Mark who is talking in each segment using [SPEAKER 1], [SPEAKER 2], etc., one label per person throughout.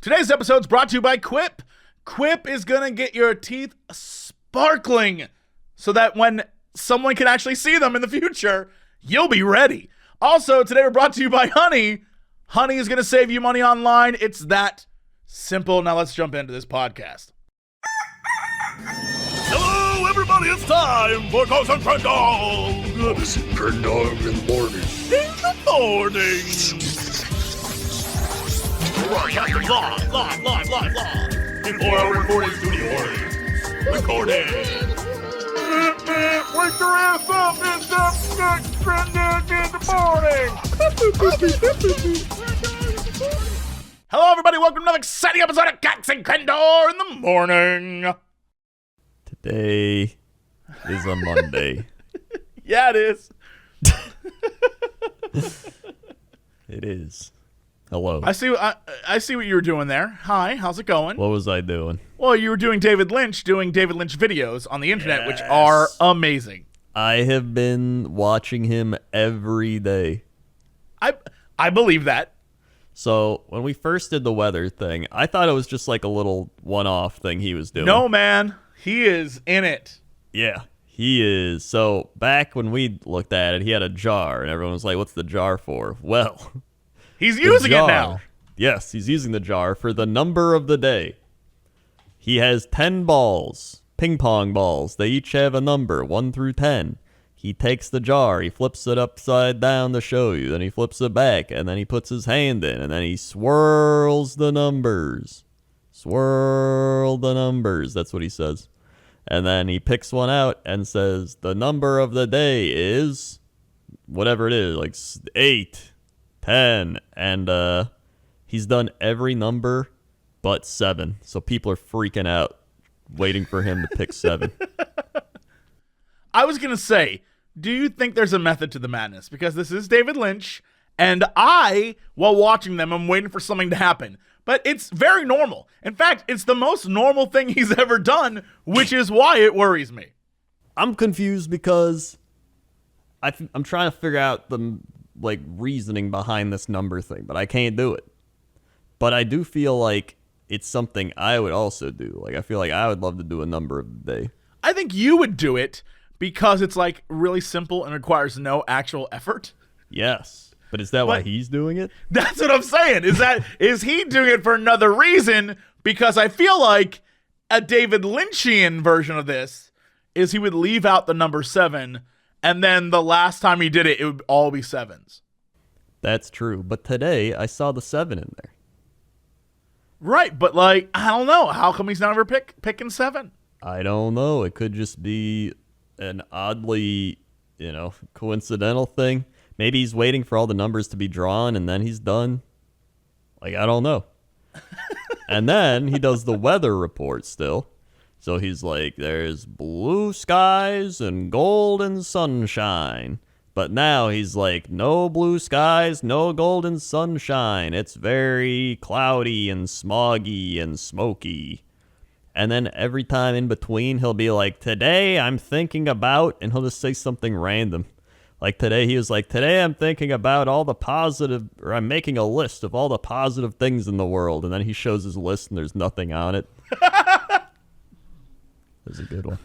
[SPEAKER 1] Today's episode is brought to you by Quip. Quip is going to get your teeth sparkling so that when someone can actually see them in the future, you'll be ready. Also, today we're brought to you by Honey. Honey is going to save you money online. It's that simple. Now let's jump into this podcast.
[SPEAKER 2] Hello, everybody. It's time for Ghost and Crendor.
[SPEAKER 3] Ghost and Crendor in the morning.
[SPEAKER 2] In the morning. Broadcasting live. Before our recording studio audience. Recording. Wake your ass up. It's up. Crendor in the morning.
[SPEAKER 1] Hello, everybody. Welcome to another exciting episode of Ghost and Crendor in the morning.
[SPEAKER 4] Today is a Monday.
[SPEAKER 1] Yeah, it is.
[SPEAKER 4] It is. Hello.
[SPEAKER 1] I see what you were doing there. Hi, how's it going?
[SPEAKER 4] What was I doing?
[SPEAKER 1] Well, you were doing David Lynch videos on the internet, which are amazing.
[SPEAKER 4] I have been watching him every day.
[SPEAKER 1] I believe that.
[SPEAKER 4] So when we first did the weather thing, I thought it was just like a little one-off thing he was doing.
[SPEAKER 1] No, man. He is in it.
[SPEAKER 4] Yeah, he is. So back when we looked at it, he had a jar, and everyone was like, what's the jar for? Well,
[SPEAKER 1] he's using it now.
[SPEAKER 4] Yes, he's using the jar for the number of the day. He has 10 balls, ping pong balls. They each have a number, 1 through 10. He takes the jar, he flips it upside down to show you, then he flips it back, and then he puts his hand in, and then he swirls the numbers. Swirl the numbers, that's what he says. And then he picks one out and says, the number of the day is whatever it is, like 8, 10, and he's done every number but 7. So people are freaking out, waiting for him to pick 7.
[SPEAKER 1] I was going to say, do you think there's a method to the madness? Because this is David Lynch, and I, while watching them, I'm waiting for something to happen. But it's very normal. In fact, it's the most normal thing he's ever done, which is why it worries me.
[SPEAKER 4] I'm confused because I'm trying to figure out the reasoning behind this number thing, but I can't do it. But I do feel like it's something I would also do. Like, I feel like I would love to do a number of the day.
[SPEAKER 1] I think you would do it because it's really simple and requires no actual effort.
[SPEAKER 4] Yes. But is that why he's doing it?
[SPEAKER 1] That's what I'm saying. Is he doing it for another reason? Because I feel like a David Lynchian version of this is he would leave out the number 7, and then the last time he did it, it would all be 7s.
[SPEAKER 4] That's true. But today, I saw the 7 in there.
[SPEAKER 1] Right, but I don't know. How come he's never picking 7?
[SPEAKER 4] I don't know. It could just be an oddly, coincidental thing. Maybe he's waiting for all the numbers to be drawn and then he's done. I don't know. And then he does the weather report still. So he's like, there's blue skies and golden sunshine. But now he's like, no blue skies, no golden sunshine. It's very cloudy and smoggy and smoky. And then every time in between, he'll be like, today I'm thinking about, and he'll just say something random. Like today, he was like, today I'm thinking about all the positive, or I'm making a list of all the positive things in the world. And then he shows his list and there's nothing on it. That was a good one.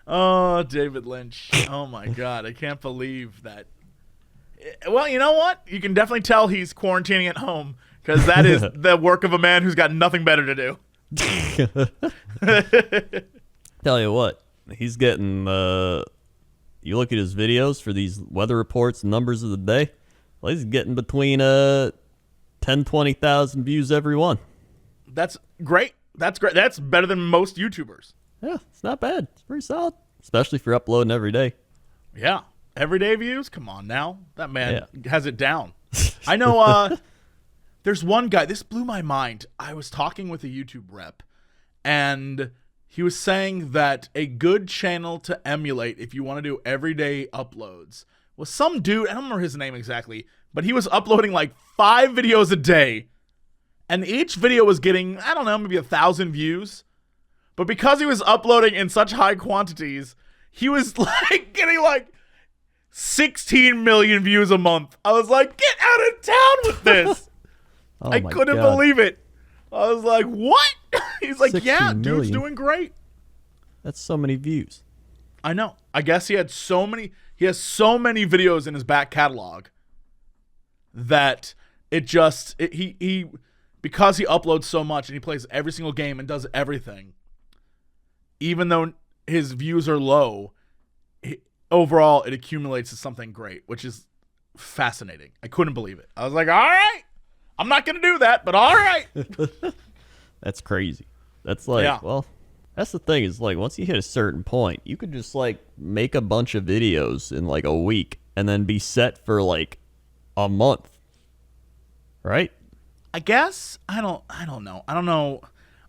[SPEAKER 1] Oh, David Lynch. Oh, my God. I can't believe that. Well, you know what? You can definitely tell he's quarantining at home because that is the work of a man who's got nothing better to do.
[SPEAKER 4] Tell you what, he's getting... You look at his videos for these weather reports and numbers of the day, well, he's getting between 20,000 views every one.
[SPEAKER 1] That's great. That's great. That's better than most YouTubers.
[SPEAKER 4] Yeah, it's not bad. It's pretty solid, especially if you're uploading every day.
[SPEAKER 1] Yeah. Everyday views? Come on now. That man has it down. I know there's one guy. This blew my mind. I was talking with a YouTube rep, and he was saying that a good channel to emulate if you want to do everyday uploads was some dude, I don't remember his name exactly, but he was uploading 5 videos a day, and each video was getting, I don't know, maybe 1,000 views. But because he was uploading in such high quantities, he was getting 16 million views a month. I was like, get out of town with this.
[SPEAKER 4] Oh
[SPEAKER 1] I
[SPEAKER 4] my
[SPEAKER 1] couldn't
[SPEAKER 4] God.
[SPEAKER 1] believe it. I was like, what? He's like,
[SPEAKER 4] 16
[SPEAKER 1] yeah, dude's
[SPEAKER 4] million.
[SPEAKER 1] doing great.
[SPEAKER 4] That's so many views.
[SPEAKER 1] I know. I guess he has so many videos in his back catalog that he because he uploads so much and he plays every single game and does everything, even though his views are low, overall it accumulates to something great, which is fascinating. I couldn't believe it. I was like, all right, I'm not going to do that, but all right.
[SPEAKER 4] That's crazy. That's like,
[SPEAKER 1] Yeah.
[SPEAKER 4] well, that's the thing is like once you hit a certain point, you could just like make a bunch of videos in like a week and then be set for like a month. Right?
[SPEAKER 1] I guess I don't know.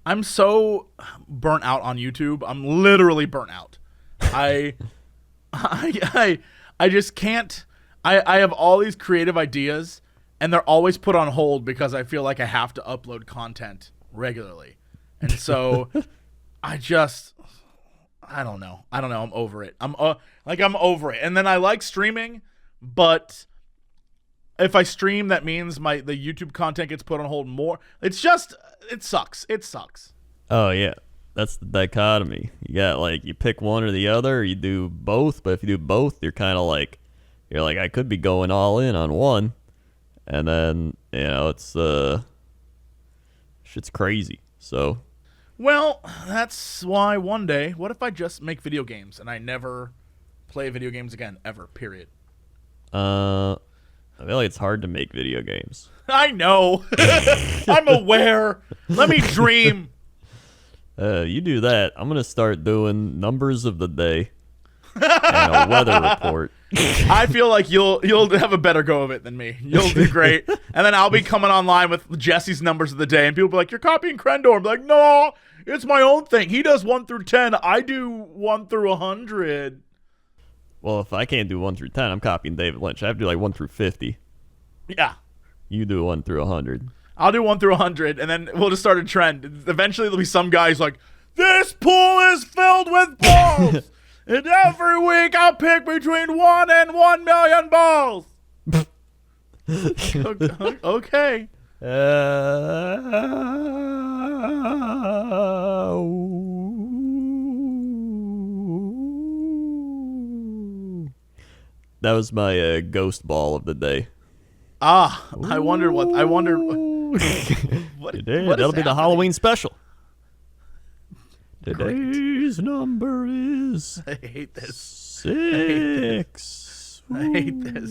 [SPEAKER 1] I'm so burnt out on YouTube. I'm literally burnt out. I just can't. I have all these creative ideas and they're always put on hold because I feel like I have to upload content regularly. And so I don't know. I'm over it. I'm over it. And then I like streaming, but if I stream, that means the YouTube content gets put on hold more. It sucks. It sucks.
[SPEAKER 4] Oh yeah. That's the dichotomy. You got like you pick one or the other, or you do both, but if you do both, you're like I could be going all in on one. And then, it's shit's crazy. So
[SPEAKER 1] Well, that's why one day, what if I just make video games and I never play video games again, ever, period?
[SPEAKER 4] I feel like it's hard to make video games.
[SPEAKER 1] I know. I'm aware. Let me dream.
[SPEAKER 4] You do that. I'm going to start doing numbers of the day and a weather report.
[SPEAKER 1] I feel like you'll have a better go of it than me. You'll do great. And then I'll be coming online with Jesse's numbers of the day, and people be like, you're copying Crendor. I'm like, no, it's my own thing. He does 1 through 10. I do 1 through 100.
[SPEAKER 4] Well, if I can't do 1 through 10, I'm copying David Lynch. I have to do like 1 through 50.
[SPEAKER 1] Yeah.
[SPEAKER 4] You do 1 through 100.
[SPEAKER 1] I'll do 1 through 100, and then we'll just start a trend. Eventually, there'll be some guy who's like, this pool is filled with balls. And every week, I'll pick between 1 and 1 million balls. Okay.
[SPEAKER 4] That was my ghost ball of the day.
[SPEAKER 1] I wonder. What
[SPEAKER 4] That'll be the Halloween special.
[SPEAKER 1] Great.
[SPEAKER 4] Today's number is
[SPEAKER 1] I hate this.
[SPEAKER 4] 6.
[SPEAKER 1] I hate this.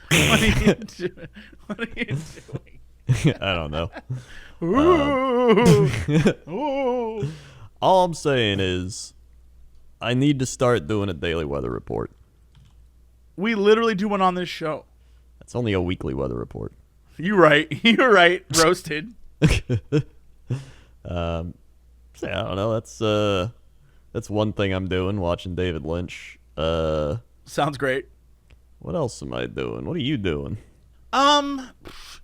[SPEAKER 1] What are you doing? What are you doing?
[SPEAKER 4] I don't know.
[SPEAKER 1] Ooh.
[SPEAKER 4] All I'm saying is I need to start doing a daily weather report.
[SPEAKER 1] We literally do one on this show.
[SPEAKER 4] It's only a weekly weather report.
[SPEAKER 1] You're right. You're right. Roasted.
[SPEAKER 4] So, I don't know. That's one thing I'm doing, watching David Lynch.
[SPEAKER 1] Sounds great.
[SPEAKER 4] What else am I doing? What are you doing?
[SPEAKER 1] I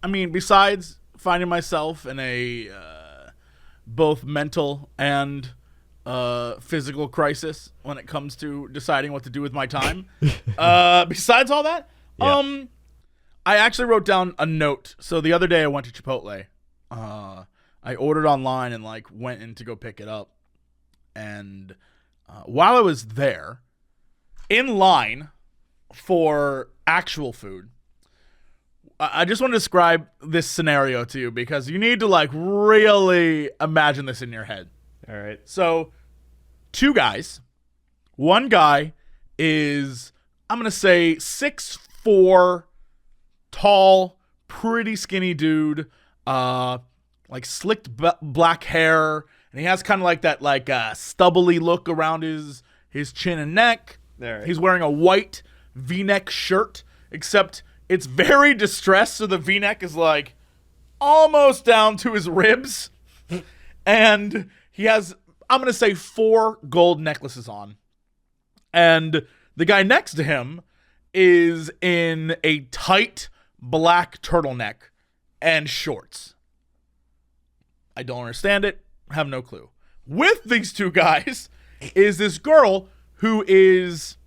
[SPEAKER 1] mean, besides finding myself in a both mental and physical crisis when it comes to deciding what to do with my time. Besides all that,
[SPEAKER 4] Yeah.
[SPEAKER 1] I actually wrote down a note. So the other day I went to Chipotle. I ordered online and went in to go pick it up. And while I was there, in line for actual food, I just want to describe this scenario to you because you need to really imagine this in your head.
[SPEAKER 4] All right.
[SPEAKER 1] So, 2 guys. One guy is, I'm going to say, 6'4", tall, pretty skinny dude, slicked black hair, and he has kind of that stubbly look around his chin and neck.
[SPEAKER 4] All right.
[SPEAKER 1] He's wearing a white V-neck shirt, except it's very distressed, so the V-neck is almost down to his ribs. And he has, I'm going to say, 4 gold necklaces on. And the guy next to him is in a tight black turtleneck and shorts. I don't understand it. Have no clue. With these 2 guys is this girl who is,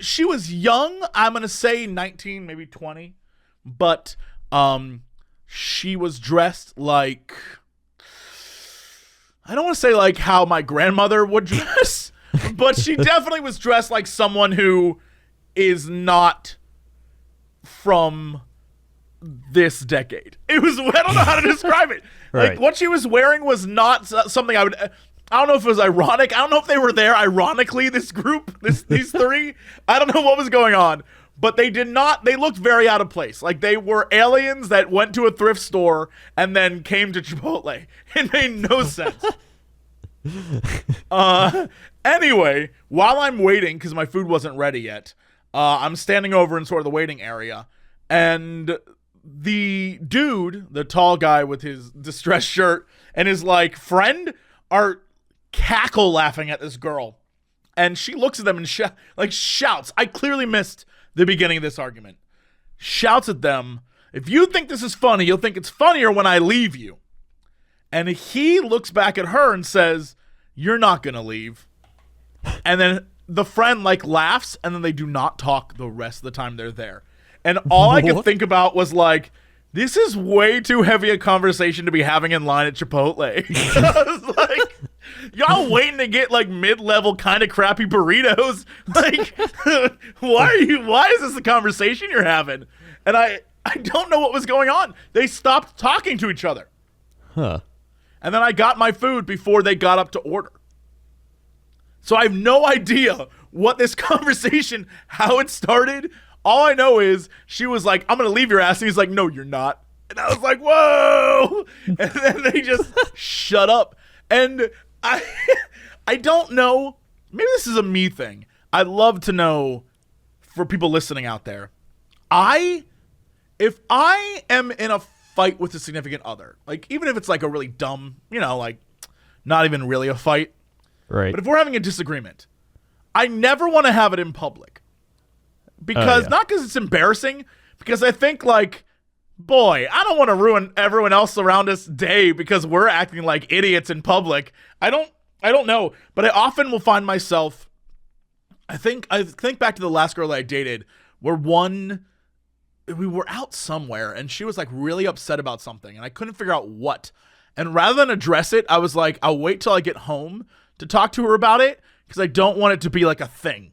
[SPEAKER 1] she was young. I'm going to say 19, maybe 20. But She was dressed like, I don't want to say like how my grandmother would dress, but she definitely was dressed like someone who is not from this decade. It was, I don't know how to describe it.
[SPEAKER 4] Right.
[SPEAKER 1] Like what she was wearing was not something I don't know if it was ironic. I don't know if they were there ironically, this group, these three. I don't know what was going on, but they looked very out of place. Like they were aliens that went to a thrift store and then came to Chipotle. It made no sense. Anyway, while I'm waiting, because my food wasn't ready yet, I'm standing over in sort of the waiting area, and the dude, the tall guy with his distressed shirt and his like friend are cackle laughing at this girl, and she looks at them and shouts. I clearly missed the beginning of this argument. Shouts at them, if you think this is funny, you'll think it's funnier when I leave you. And he looks back at her and says, you're not gonna leave. And then the friend like laughs, and then they do not talk the rest of the time they're there. And all I could think about was like, this is way too heavy a conversation to be having in line at Chipotle. I was like, y'all waiting to get like mid-level kind of crappy burritos. Like, why is this the conversation you're having? And I don't know what was going on. They stopped talking to each other.
[SPEAKER 4] Huh.
[SPEAKER 1] And then I got my food before they got up to order. So I have no idea what this conversation, how it started. All I know is she was like, I'm going to leave your ass. And he's like, no, you're not. And I was like, whoa. And then they just shut up. And I don't know. Maybe this is a me thing. I'd love to know for people listening out there. If I am in a fight with a significant other, like even if it's like a really dumb, like not even really a fight.
[SPEAKER 4] Right.
[SPEAKER 1] But if we're having a disagreement, I never want to have it in public. Because not because it's embarrassing, because I think like, boy, I don't want to ruin everyone else around us day because we're acting like idiots in public. I don't know, but I often will find myself. I think back to the last girl that I dated, where we were out somewhere and she was like really upset about something and I couldn't figure out what. And rather than address it, I was like, I'll wait till I get home to talk to her about it because I don't want it to be like a thing.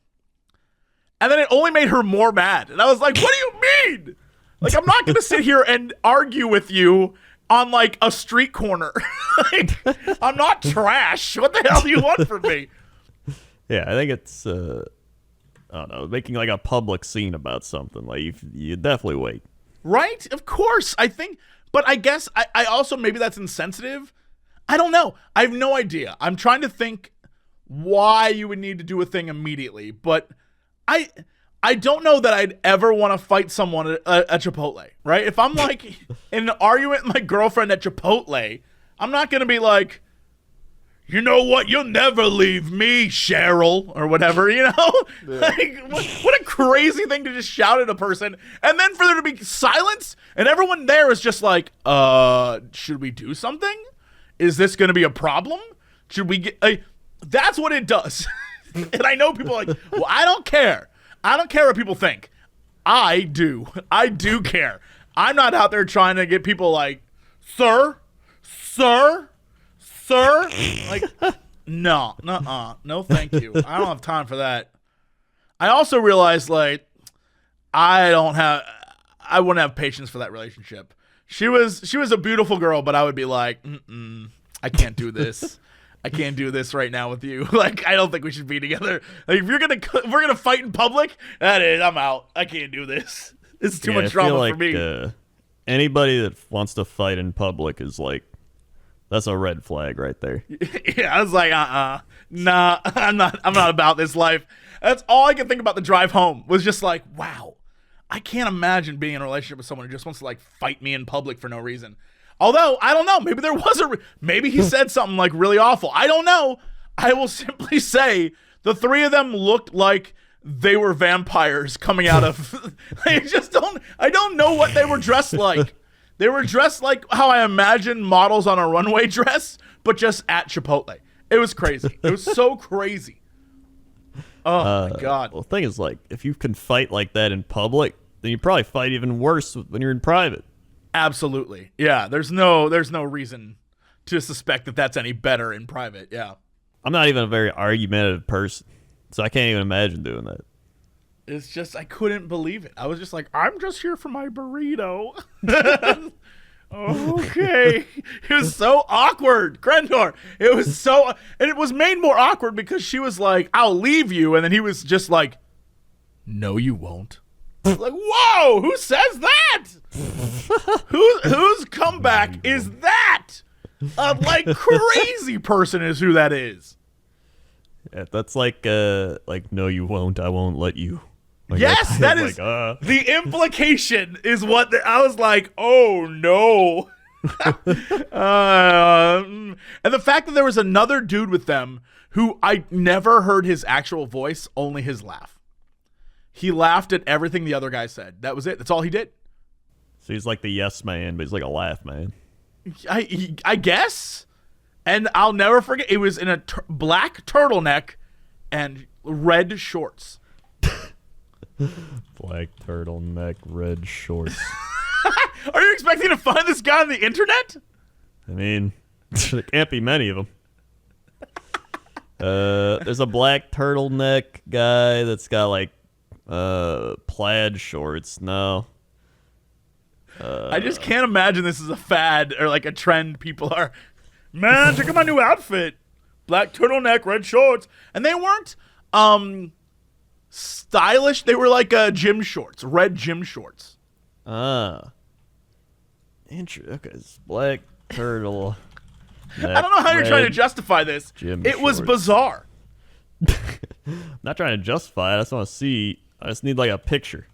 [SPEAKER 1] And then it only made her more mad. And I was like, what do you mean? Like, I'm not going to sit here and argue with you on, like, a street corner. Like, I'm not trash. What the hell do you want from me?
[SPEAKER 4] Yeah, I think it's, I don't know, making, like, a public scene about something. Like, you definitely wait.
[SPEAKER 1] Right? Of course. I think, but I guess I also, maybe that's insensitive. I don't know. I have no idea. I'm trying to think why you would need to do a thing immediately, but I don't know that I'd ever want to fight someone at Chipotle, right? If I'm like in an argument with my girlfriend at Chipotle, I'm not going to be like, you know what? You'll never leave me, Cheryl, or whatever, Yeah. Like, what a crazy thing to just shout at a person. And then for there to be silence and everyone there is just like, should we do something? Is this going to be a problem? Should we get, that's what it does. And I know people are like, well, I don't care. I don't care what people think. I do. I do care. I'm not out there trying to get people like, sir. Like, no, no, thank you. I don't have time for that. I also realized, like, I wouldn't have patience for that relationship. She was a beautiful girl, but I would be like, I can't do this. I can't do this right now with you. Like, I don't think we should be together. Like, if we're gonna fight in public, I'm out. I can't do this. It's too much drama for me.
[SPEAKER 4] Anybody that wants to fight in public is like, that's a red flag right there.
[SPEAKER 1] Yeah, I was like, nah, I'm not about this life. That's all I could think about the drive home was just like, wow, I can't imagine being in a relationship with someone who just wants to like fight me in public for no reason. Although, I don't know, maybe there was maybe he said something like really awful. I don't know. I will simply say the three of them looked like they were vampires coming out of, I don't know what they were dressed like. They were dressed like how I imagine models on a runway dress, but just at Chipotle. It was crazy. It was so crazy. Oh, my God.
[SPEAKER 4] Well, the thing is, like, if you can fight like that in public, then you probably fight even worse when you're in private.
[SPEAKER 1] Absolutely. Yeah, there's no reason to suspect that that's any better in private. Yeah.
[SPEAKER 4] I'm not even a very argumentative person, so I can't even imagine doing that.
[SPEAKER 1] It's just, I couldn't believe it. I was just like, I'm just here for my burrito. Okay. It was so awkward. Crendor. It was so, and it was made more awkward because she was like, I'll leave you. And then he was just like, no, you won't. Like, whoa, who says that? Whose comeback is that? A crazy person is who that is.
[SPEAKER 4] Yeah, that's like no, you won't. I won't let you.
[SPEAKER 1] Yes, that is the implication. Is what I was like. Oh no. And the fact that there was another dude with them who I never heard his actual voice, only his laugh. He laughed at everything the other guy said. That was it. That's all he did.
[SPEAKER 4] So he's like the yes man, but he's like a laugh man.
[SPEAKER 1] I guess. And I'll never forget. It was in a black turtleneck and red shorts.
[SPEAKER 4] Black turtleneck, red shorts.
[SPEAKER 1] Are you expecting to find this guy on the internet?
[SPEAKER 4] I mean, there can't be many of them. There's a black turtleneck guy that's got plaid shorts. No.
[SPEAKER 1] I just can't imagine this is a fad or a trend. People are, man, check out my new outfit. Black turtleneck, red shorts. And they weren't stylish. They were gym shorts, red gym shorts.
[SPEAKER 4] Okay, it's black turtle.
[SPEAKER 1] I don't know how you're trying to justify this. It was bizarre.
[SPEAKER 4] I'm not trying to justify it. I just want to see. I just need a picture.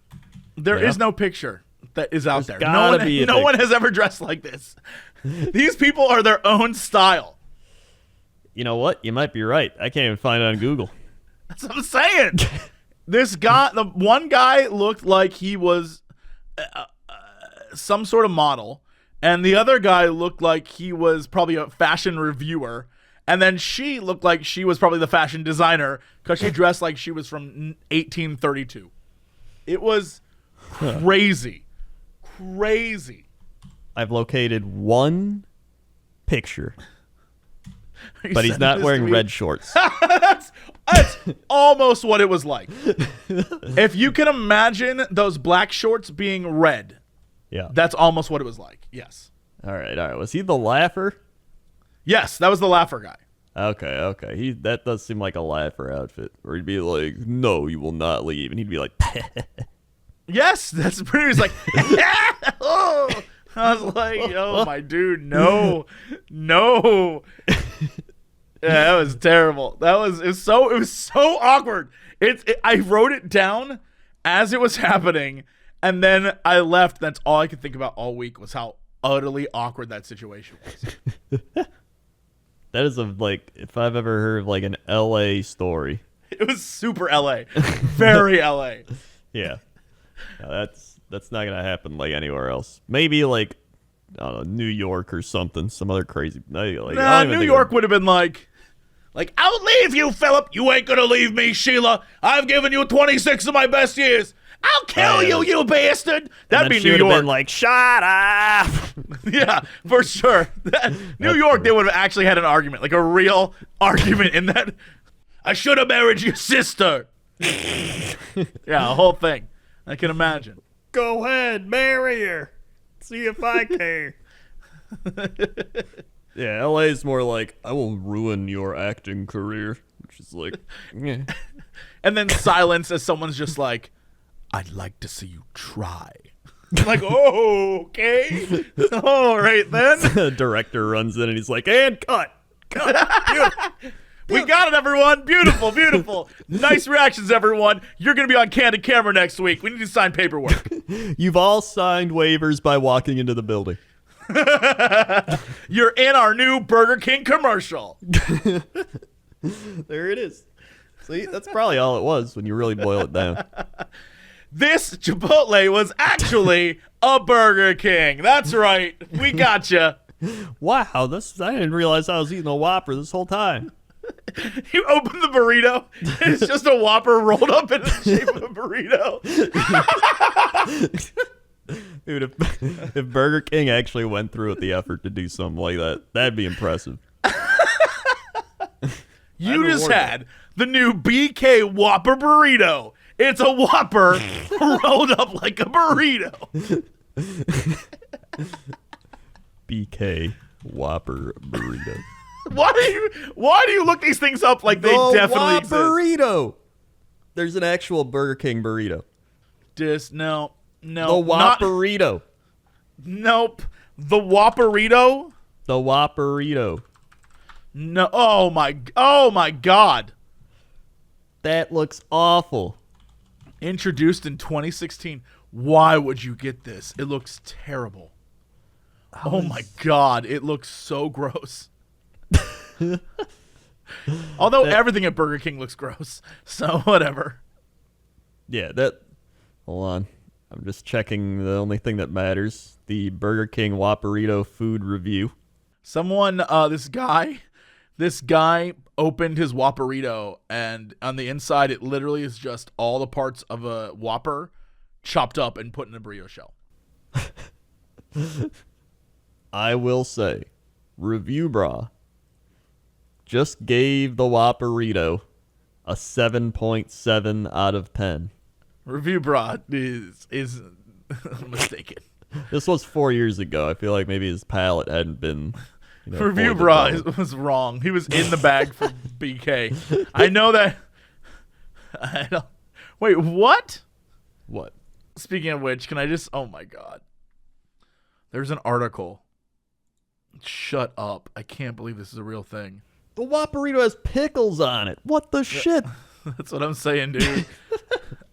[SPEAKER 1] There is no picture that is out there. No one has ever dressed like this. These people are their own style.
[SPEAKER 4] You know what? You might be right. I can't even find it on Google.
[SPEAKER 1] That's what I'm saying. This guy, the one guy looked like he was some sort of model, and the other guy looked like he was probably a fashion reviewer, and then she looked like she was probably the fashion designer because she dressed like she was from 1832. It was crazy. Crazy.
[SPEAKER 4] I've located one picture, but he's not wearing red shorts.
[SPEAKER 1] That's almost what it was like. If you can imagine those black shorts being red,
[SPEAKER 4] yeah,
[SPEAKER 1] that's almost what it was like. Yes.
[SPEAKER 4] All right. Was he the laugher?
[SPEAKER 1] Yes, that was the laugher guy.
[SPEAKER 4] Okay. That does seem like a laugher outfit, where he'd be like, "No, you will not leave," and he'd be like,
[SPEAKER 1] yes, that's pretty. He's like, oh. I was like, "Yo, my dude, no." Yeah, that was terrible. It was so awkward. I wrote it down as it was happening, and then I left. That's all I could think about all week was how utterly awkward that situation was.
[SPEAKER 4] That is if I've ever heard of an LA story.
[SPEAKER 1] It was super LA. Very LA.
[SPEAKER 4] Yeah. No, that's not gonna happen anywhere else. Maybe I don't know, New York or something, some other crazy.
[SPEAKER 1] New York would have been I'll leave you, Philip. You ain't gonna leave me, Sheila. I've given you 26 of my best years. I'll kill you, you bastard. That'd be New York.
[SPEAKER 4] Been shut up.
[SPEAKER 1] Yeah, for sure. New York, they would have actually had an argument, a real argument in that. I should have married your sister. Yeah, the whole thing. I can imagine.
[SPEAKER 4] Go ahead, marry her. See if I care. Yeah, LA is more I will ruin your acting career, which is yeah.
[SPEAKER 1] And then silence as someone's just I'd like to see you try. Oh, okay. All right, then.
[SPEAKER 4] The director runs in and he's like, and cut.
[SPEAKER 1] We got it, everyone. Beautiful, beautiful. Nice reactions, everyone. You're going to be on Candid Camera next week. We need to sign paperwork.
[SPEAKER 4] You've all signed waivers by walking into the building.
[SPEAKER 1] You're in our new Burger King commercial.
[SPEAKER 4] There it is. See, that's probably all it was when you really boil it down.
[SPEAKER 1] This Chipotle was actually a Burger King. That's right. We gotcha.
[SPEAKER 4] Wow, I didn't realize I was eating a Whopper this whole time.
[SPEAKER 1] You open the burrito, and it's just a Whopper rolled up in the shape of a burrito.
[SPEAKER 4] Dude, if Burger King actually went through with the effort to do something like that, that'd be impressive.
[SPEAKER 1] You just had the new BK Whopper burrito. It's a Whopper rolled up like a burrito.
[SPEAKER 4] BK Whopper burrito.
[SPEAKER 1] Why do you look these things up like they definitely exist?
[SPEAKER 4] Burrito. There's an actual Burger King burrito.
[SPEAKER 1] No.
[SPEAKER 4] The Whopperito.
[SPEAKER 1] Nope. The Whopperito?
[SPEAKER 4] The Whopperito.
[SPEAKER 1] No. Oh my God.
[SPEAKER 4] That looks awful.
[SPEAKER 1] Introduced in 2016. Why would you get this? It looks terrible. Oh my God. It looks so gross. Although everything at Burger King looks gross. So whatever.
[SPEAKER 4] Yeah, hold on. I'm just checking the only thing that matters. The Burger King Whopperito food review.
[SPEAKER 1] Someone, this guy opened his Whopperito, and on the inside, it literally is just all the parts of a Whopper chopped up and put in a burrito shell.
[SPEAKER 4] I will say, Review Bra just gave the Whopperito a 7.7 out of 10.
[SPEAKER 1] Review Bra is mistaken.
[SPEAKER 4] This was 4 years ago. I feel like maybe his palate hadn't been.
[SPEAKER 1] Review Bra was wrong. He was in the bag for BK. I know that. I don't. Wait, what?
[SPEAKER 4] What?
[SPEAKER 1] Speaking of which, can I just? Oh my God. There's an article. Shut up! I can't believe this is a real thing.
[SPEAKER 4] The Whopperito has pickles on it. What the shit?
[SPEAKER 1] That's what I'm saying, dude.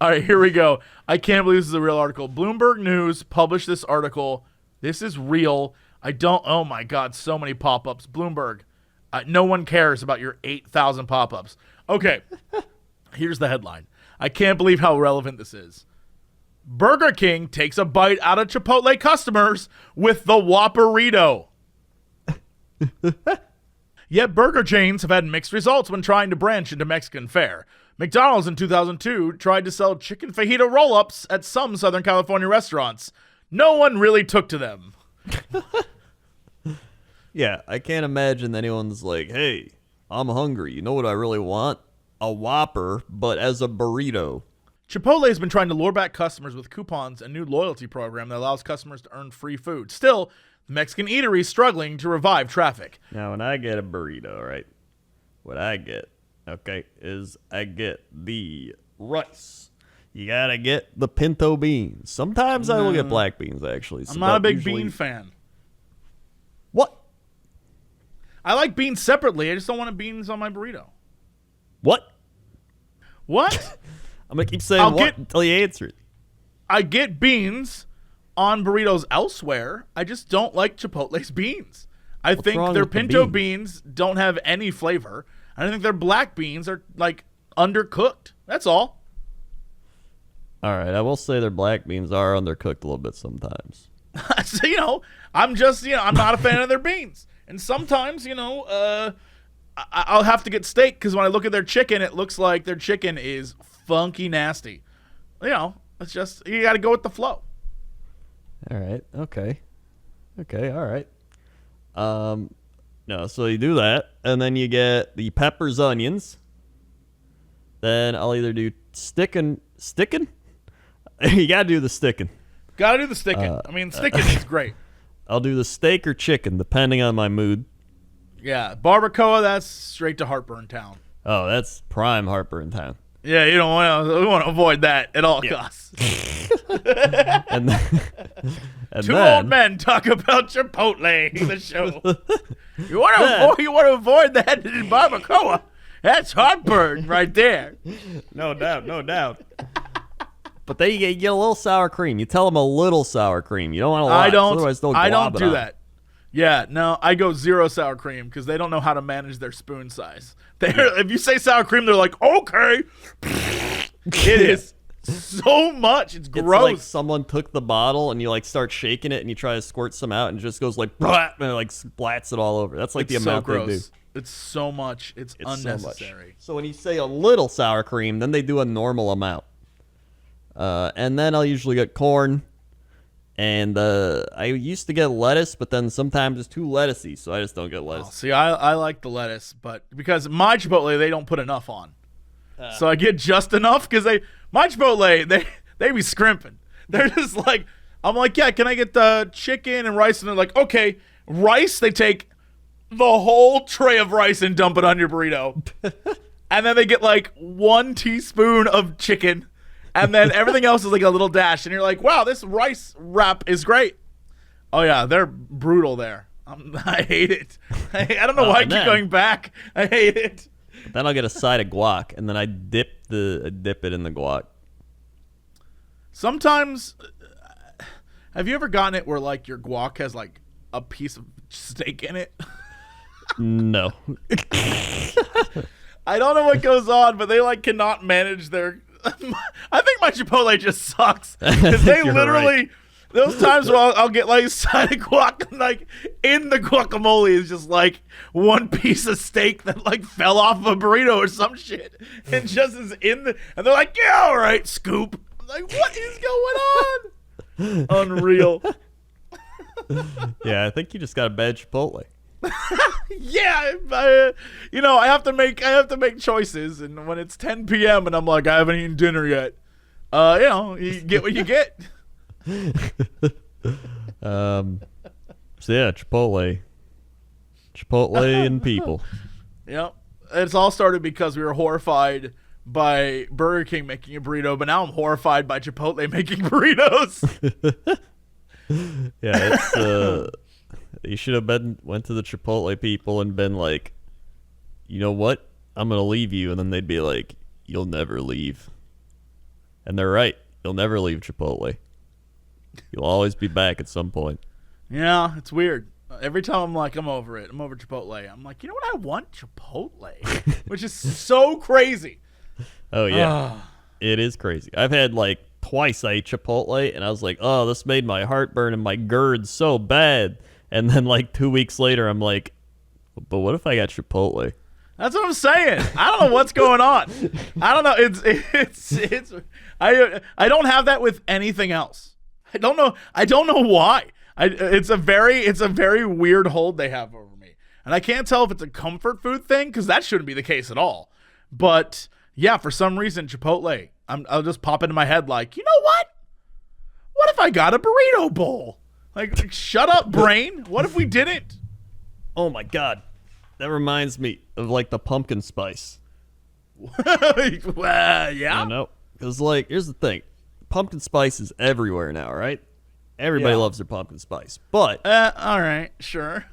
[SPEAKER 1] All right, here we go. I can't believe this is a real article. Bloomberg News published this article. This is real. Oh my God, so many pop-ups. Bloomberg, no one cares about your 8,000 pop-ups. Okay, here's the headline. I can't believe how relevant this is. Burger King takes a bite out of Chipotle customers with the Whopperito. Yet burger chains have had mixed results when trying to branch into Mexican fare. McDonald's in 2002 tried to sell chicken fajita roll-ups at some Southern California restaurants. No one really took to them.
[SPEAKER 4] Yeah, I can't imagine anyone's like, hey, I'm hungry. You know what I really want? A Whopper, but as a burrito.
[SPEAKER 1] Chipotle has been trying to lure back customers with coupons and new loyalty program that allows customers to earn free food. Still, the Mexican eatery is struggling to revive traffic.
[SPEAKER 4] Now, when I get a burrito, right, what I get, okay, is I get the rice. You gotta get the pinto beans. Sometimes I will get black beans, actually.
[SPEAKER 1] I'm not a big bean fan.
[SPEAKER 4] What?
[SPEAKER 1] I like beans separately. I just don't want beans on my burrito.
[SPEAKER 4] What?
[SPEAKER 1] What?
[SPEAKER 4] I'm gonna keep saying what until you answer it.
[SPEAKER 1] I get beans on burritos elsewhere. I just don't like Chipotle's beans. I think their pinto beans don't have any flavor. I think their black beans are like undercooked. That's all.
[SPEAKER 4] All right, I will say their black beans are undercooked a little bit sometimes.
[SPEAKER 1] So, I'm not a fan of their beans. And sometimes, I'll have to get steak because when I look at their chicken, it looks like their chicken is funky nasty. It's just, you got to go with the flow.
[SPEAKER 4] All right. Okay. All right. No, so you do that, and then you get the peppers, onions. Then I'll either do sticking. You gotta do the sticking.
[SPEAKER 1] Gotta do the sticking. Sticking is great.
[SPEAKER 4] I'll do the steak or chicken, depending on my mood.
[SPEAKER 1] Yeah, barbacoa, that's straight to heartburn town.
[SPEAKER 4] Oh, that's prime heartburn town.
[SPEAKER 1] Yeah, we want to avoid that at all costs.
[SPEAKER 4] and
[SPEAKER 1] Two old men talk about Chipotle, the show. You want to avoid that in barbacoa. That's heartburn right there.
[SPEAKER 4] No doubt. But then you get a little sour cream. You tell them a little sour cream. You don't want a lot. Otherwise they'll
[SPEAKER 1] I don't do
[SPEAKER 4] on.
[SPEAKER 1] that. Yeah, no, I go zero sour cream because they don't know how to manage their spoon size. If you say sour cream, they're like, okay. It is so much. It's gross.
[SPEAKER 4] It's like someone took the bottle and you start shaking it and you try to squirt some out and it just goes like, and it splats it all over. That's the amount they do.
[SPEAKER 1] It's so much. It's unnecessary.
[SPEAKER 4] So much. So when you say a little sour cream, then they do a normal amount. And then I'll usually get corn. And I used to get lettuce, but then sometimes it's too lettucey, so I just don't get lettuce.
[SPEAKER 1] Oh, see, I like the lettuce, but because my Chipotle, they don't put enough on. So I get just enough because my Chipotle, they be scrimping. They're just like, I'm like, yeah, can I get the chicken and rice? And they're like, okay, rice, they take the whole tray of rice and dump it on your burrito. And then they get like 1 teaspoon of chicken. And then everything else is like a little dash. And you're like, wow, this rice wrap is great. Oh, yeah, they're brutal there. I hate it. I don't know why I keep going back. I hate it.
[SPEAKER 4] Then I'll get a side of guac, and then I dip it in the guac.
[SPEAKER 1] Sometimes, have you ever gotten it where like your guac has like a piece of steak in it?
[SPEAKER 4] No.
[SPEAKER 1] I don't know what goes on, but they like cannot manage their. I think my Chipotle just sucks because they literally. Right. Those times where I'll get like a side of guac and like in the guacamole is just like 1 piece of steak that like fell off of a burrito or some shit and just is in the, and they're like, yeah, all right, scoop. I'm like, what is going on? Unreal.
[SPEAKER 4] Yeah, I think you just got a bad Chipotle.
[SPEAKER 1] Yeah, I have to make choices, and when it's 10 p.m. and I'm like, I haven't eaten dinner yet, you get what you get.
[SPEAKER 4] So yeah, Chipotle and people.
[SPEAKER 1] Yep. It's all started because we were horrified by Burger King making a burrito, but now I'm horrified by Chipotle making burritos.
[SPEAKER 4] Yeah, it's you should have went to the Chipotle people and been like, you know what? I'm gonna leave you, and then they'd be like, you'll never leave. And they're right. You'll never leave Chipotle. You'll always be back at some point.
[SPEAKER 1] Yeah, it's weird. Every time I'm like, I'm over it. I'm over Chipotle. I'm like, you know what? I want Chipotle, which is so crazy.
[SPEAKER 4] Oh, yeah. It is crazy. I've had like twice I ate Chipotle, and I was like, oh, this made my heartburn and my GERD so bad. And then like 2 weeks later, I'm like, but what if I got Chipotle?
[SPEAKER 1] That's what I'm saying. I don't know what's going on. I don't know. It's I don't have that with anything else. I don't know why. It's a very weird hold they have over me. And I can't tell if it's a comfort food thing, because that shouldn't be the case at all. But yeah, for some reason, Chipotle, I'll just pop into my head like, you know what? What if I got a burrito bowl? Like, shut up, brain. What if we didn't?
[SPEAKER 4] Oh my God. That reminds me of like the pumpkin spice.
[SPEAKER 1] Yeah.
[SPEAKER 4] I know. Because like, here's the thing. Pumpkin spice is everywhere now, right? Everybody loves their pumpkin spice. But
[SPEAKER 1] all right, sure.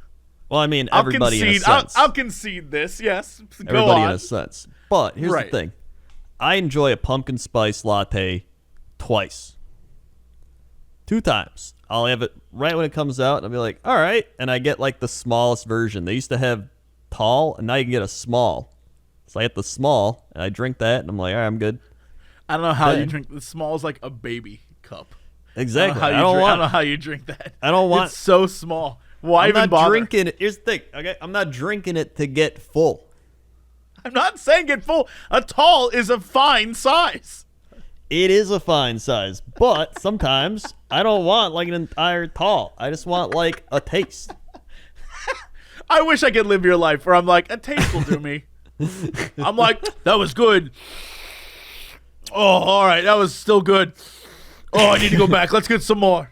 [SPEAKER 4] Well, I mean, everybody in a sense.
[SPEAKER 1] I'll concede this, yes.
[SPEAKER 4] Everybody in a sense. But here's the thing. I enjoy a pumpkin spice latte twice. 2 times. I'll have it right when it comes out, and I'll be like, all right. And I get like the smallest version. They used to have tall, and now you can get a small. So I get the small, and I drink that, and I'm like, all right, I'm good.
[SPEAKER 1] I don't know how you drink. The small is like a baby cup.
[SPEAKER 4] Exactly.
[SPEAKER 1] I don't know how you drink that.
[SPEAKER 4] I don't want.
[SPEAKER 1] It's so small. Why
[SPEAKER 4] I'm
[SPEAKER 1] even
[SPEAKER 4] not
[SPEAKER 1] bother?
[SPEAKER 4] drinking it. Here's the thing. Okay, I'm not drinking it to get full.
[SPEAKER 1] I'm not saying get full. A tall is a fine size.
[SPEAKER 4] It is a fine size, but sometimes I don't want like an entire tall. I just want like a taste.
[SPEAKER 1] I wish I could live your life where I'm like, a taste will do me. I'm like, that was good. Oh, all right, that was still good. Oh, I need to go back. Let's get some more.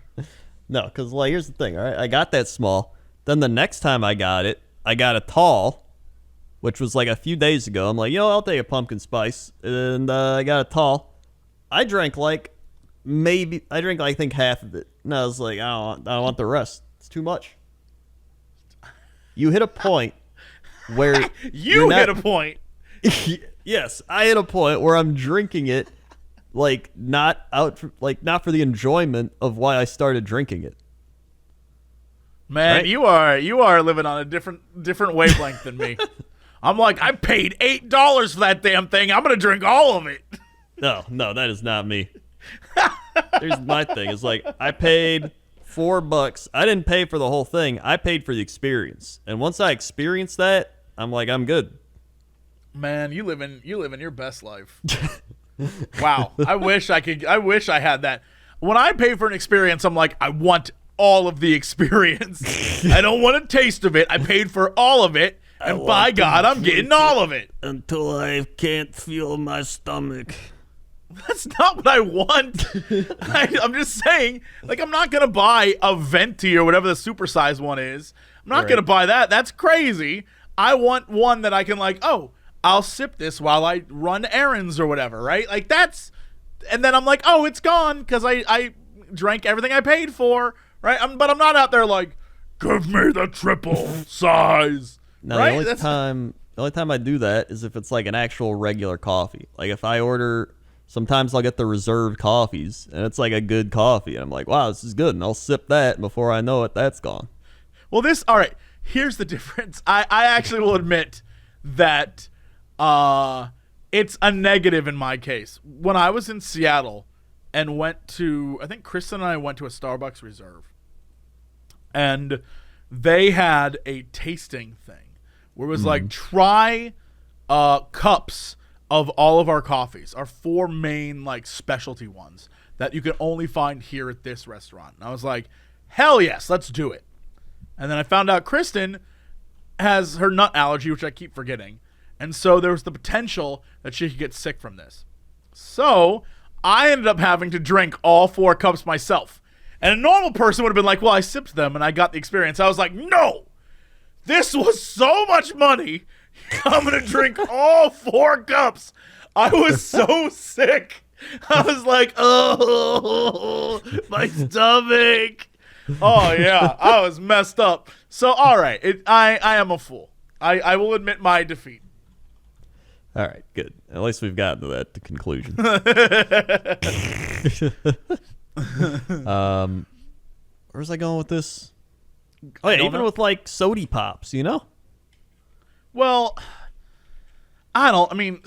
[SPEAKER 4] No, because like here's the thing. All right, I got that small. Then the next time I got it, I got a tall, which was like a few days ago. I'm like, I'll take a pumpkin spice, and I got a tall. I drank I think half of it. And I was like, I don't want the rest. It's too much. You hit a point where
[SPEAKER 1] you hit a point.
[SPEAKER 4] Yes, I hit a point where I'm drinking it like not for the enjoyment of why I started drinking it.
[SPEAKER 1] Man,
[SPEAKER 4] right?
[SPEAKER 1] you are living on a different wavelength than me. I'm like, I paid $8 for that damn thing. I'm gonna drink all of it.
[SPEAKER 4] No, that is not me. Here's my thing. It's like I paid $4. I didn't pay for the whole thing. I paid for the experience. And once I experienced that, I'm like, I'm good.
[SPEAKER 1] Man, you live in your best life. Wow. I wish I had that. when I pay for an experience, I'm like, I want all of the experience. I don't want a taste of it. I paid for all of it, and by God, I'm getting all of it.
[SPEAKER 4] Until I can't feel my stomach.
[SPEAKER 1] That's not what I want. I'm just saying, like, I'm not going to buy a venti or whatever the supersized one is. I'm not going to buy that. That's crazy. I want one that I can, like, oh, I'll sip this while I run errands or whatever, right? Like, that's, and then I'm like, oh, it's gone because I drank everything I paid for, right? But I'm not out there like, give me the triple size.
[SPEAKER 4] No,
[SPEAKER 1] right?
[SPEAKER 4] the only time I do that is if it's like an actual regular coffee. Like if I order, sometimes I'll get the reserved coffees, and it's like a good coffee. And I'm like, wow, this is good. And I'll sip that, and before I know it, that's gone.
[SPEAKER 1] Well, all right, here's the difference. I actually will admit that it's a negative in my case. When I was in Seattle and went to, I think Kristen and I went to a Starbucks Reserve, and they had a tasting thing where it was like, try cups of all of our coffees, our 4 main like specialty ones that you can only find here at this restaurant. And I was like, hell yes, let's do it. And then I found out Kristen has her nut allergy, which I keep forgetting. And so there was the potential that she could get sick from this. So I ended up having to drink all 4 cups myself. And a normal person would have been like, well, I sipped them and I got the experience. I was like, no, this was so much money. I'm going to drink all 4 cups. I was so sick. I was like, oh, my stomach. Oh, yeah, I was messed up. So, all right, I am a fool. I will admit my defeat.
[SPEAKER 4] All right, good. At least we've gotten to that the conclusion. Where was I going with this? Oh, yeah, even with like sody pops, you know?
[SPEAKER 1] Well, I mean,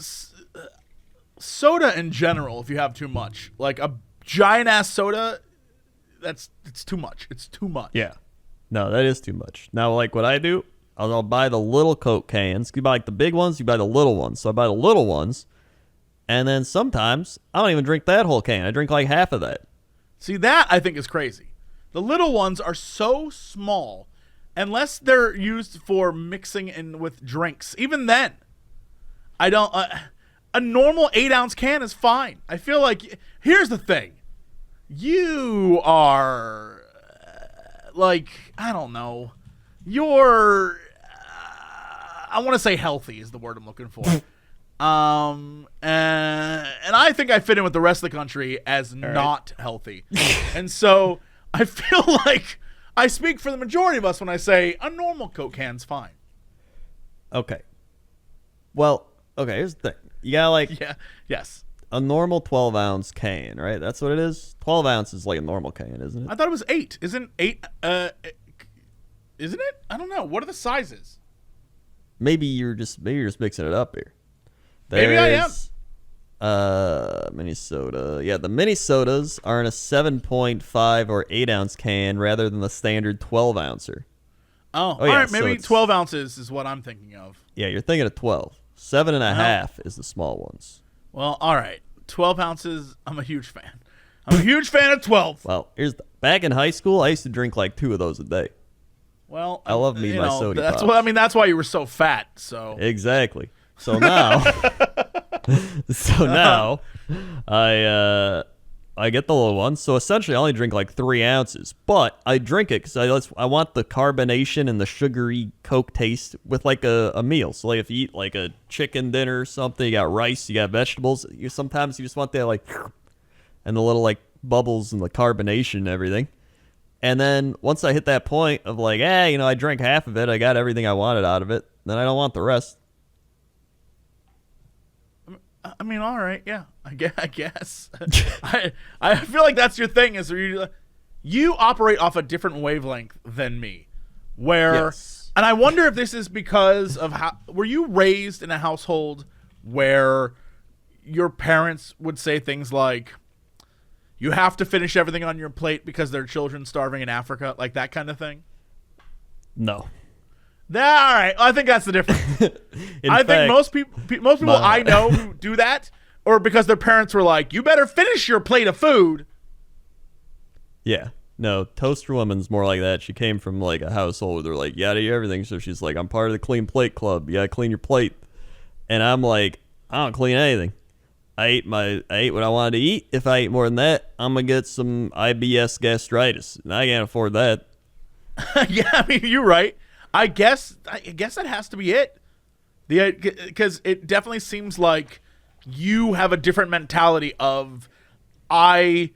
[SPEAKER 1] soda in general, if you have too much, like a giant ass soda, it's too much. It's too much.
[SPEAKER 4] Yeah. No, that is too much. Now, like what I do, I'll buy the little Coke cans. You buy like the big ones, you buy the little ones. So I buy the little ones, and then sometimes I don't even drink that whole can. I drink like half of that.
[SPEAKER 1] See, that I think is crazy. The little ones are so small, unless they're used for mixing in with drinks. Even then, I don't. A normal 8-ounce can is fine. I feel like, here's the thing. You are, like, I don't know. You're, I want to say healthy is the word I'm looking for. And I think I fit in with the rest of the country as not healthy. And so I feel like I speak for the majority of us when I say a normal Coke can's fine.
[SPEAKER 4] Okay. Well, okay, here's the thing. You got like
[SPEAKER 1] yes.
[SPEAKER 4] A normal 12-ounce can, right? That's what it is? 12 ounces is like a normal can, isn't it?
[SPEAKER 1] I thought it was 8. Isn't 8, isn't it? I don't know. What are the sizes?
[SPEAKER 4] Maybe you're just mixing it up here.
[SPEAKER 1] Maybe I am.
[SPEAKER 4] Mini soda. Yeah, the mini sodas are in a 7.5 or 8-ounce can rather than the standard 12-ouncer.
[SPEAKER 1] Oh, all right. Maybe 12 ounces is what I'm thinking of.
[SPEAKER 4] Yeah, you're thinking of 12. 7.5 is the small ones.
[SPEAKER 1] Well, all right. 12 ounces, I'm a huge fan. I'm a huge fan of 12.
[SPEAKER 4] Well, back in high school, I used to drink like 2 of those a day.
[SPEAKER 1] Well,
[SPEAKER 4] I love me my soda
[SPEAKER 1] that's
[SPEAKER 4] pops.
[SPEAKER 1] what I mean. That's why you were so fat. So
[SPEAKER 4] exactly. So now, I get the little one. So essentially, I only drink like 3 ounces, but I drink it because I want the carbonation and the sugary Coke taste with like a meal. So like if you eat like a chicken dinner or something, you got rice, you got vegetables. Sometimes you just want that like, and the little like bubbles and the carbonation and everything. And then once I hit that point of like, I drank half of it, I got everything I wanted out of it, then I don't want the rest.
[SPEAKER 1] I mean, all right, yeah, I guess. I feel like that's your thing, is you operate off a different wavelength than me, and I wonder if this is because of were you raised in a household where your parents would say things like, you have to finish everything on your plate because there are children starving in Africa, like that kind of thing?
[SPEAKER 4] No.
[SPEAKER 1] All right, I think that's the difference. I think most people I know who do that, or because their parents were like, you better finish your plate of food,
[SPEAKER 4] Yeah. No, Toaster Woman's more like that. She came from like a household where they're like, you gotta eat everything. So she's like, I'm part of the clean plate club. You gotta clean your plate. And I'm like, I don't clean anything. I ate what I wanted to eat. If I eat more than that, I'm gonna get some IBS gastritis, and I can't afford that.
[SPEAKER 1] Yeah, I mean, you're right. I guess that has to be it. Because it definitely seems like you have a different mentality of I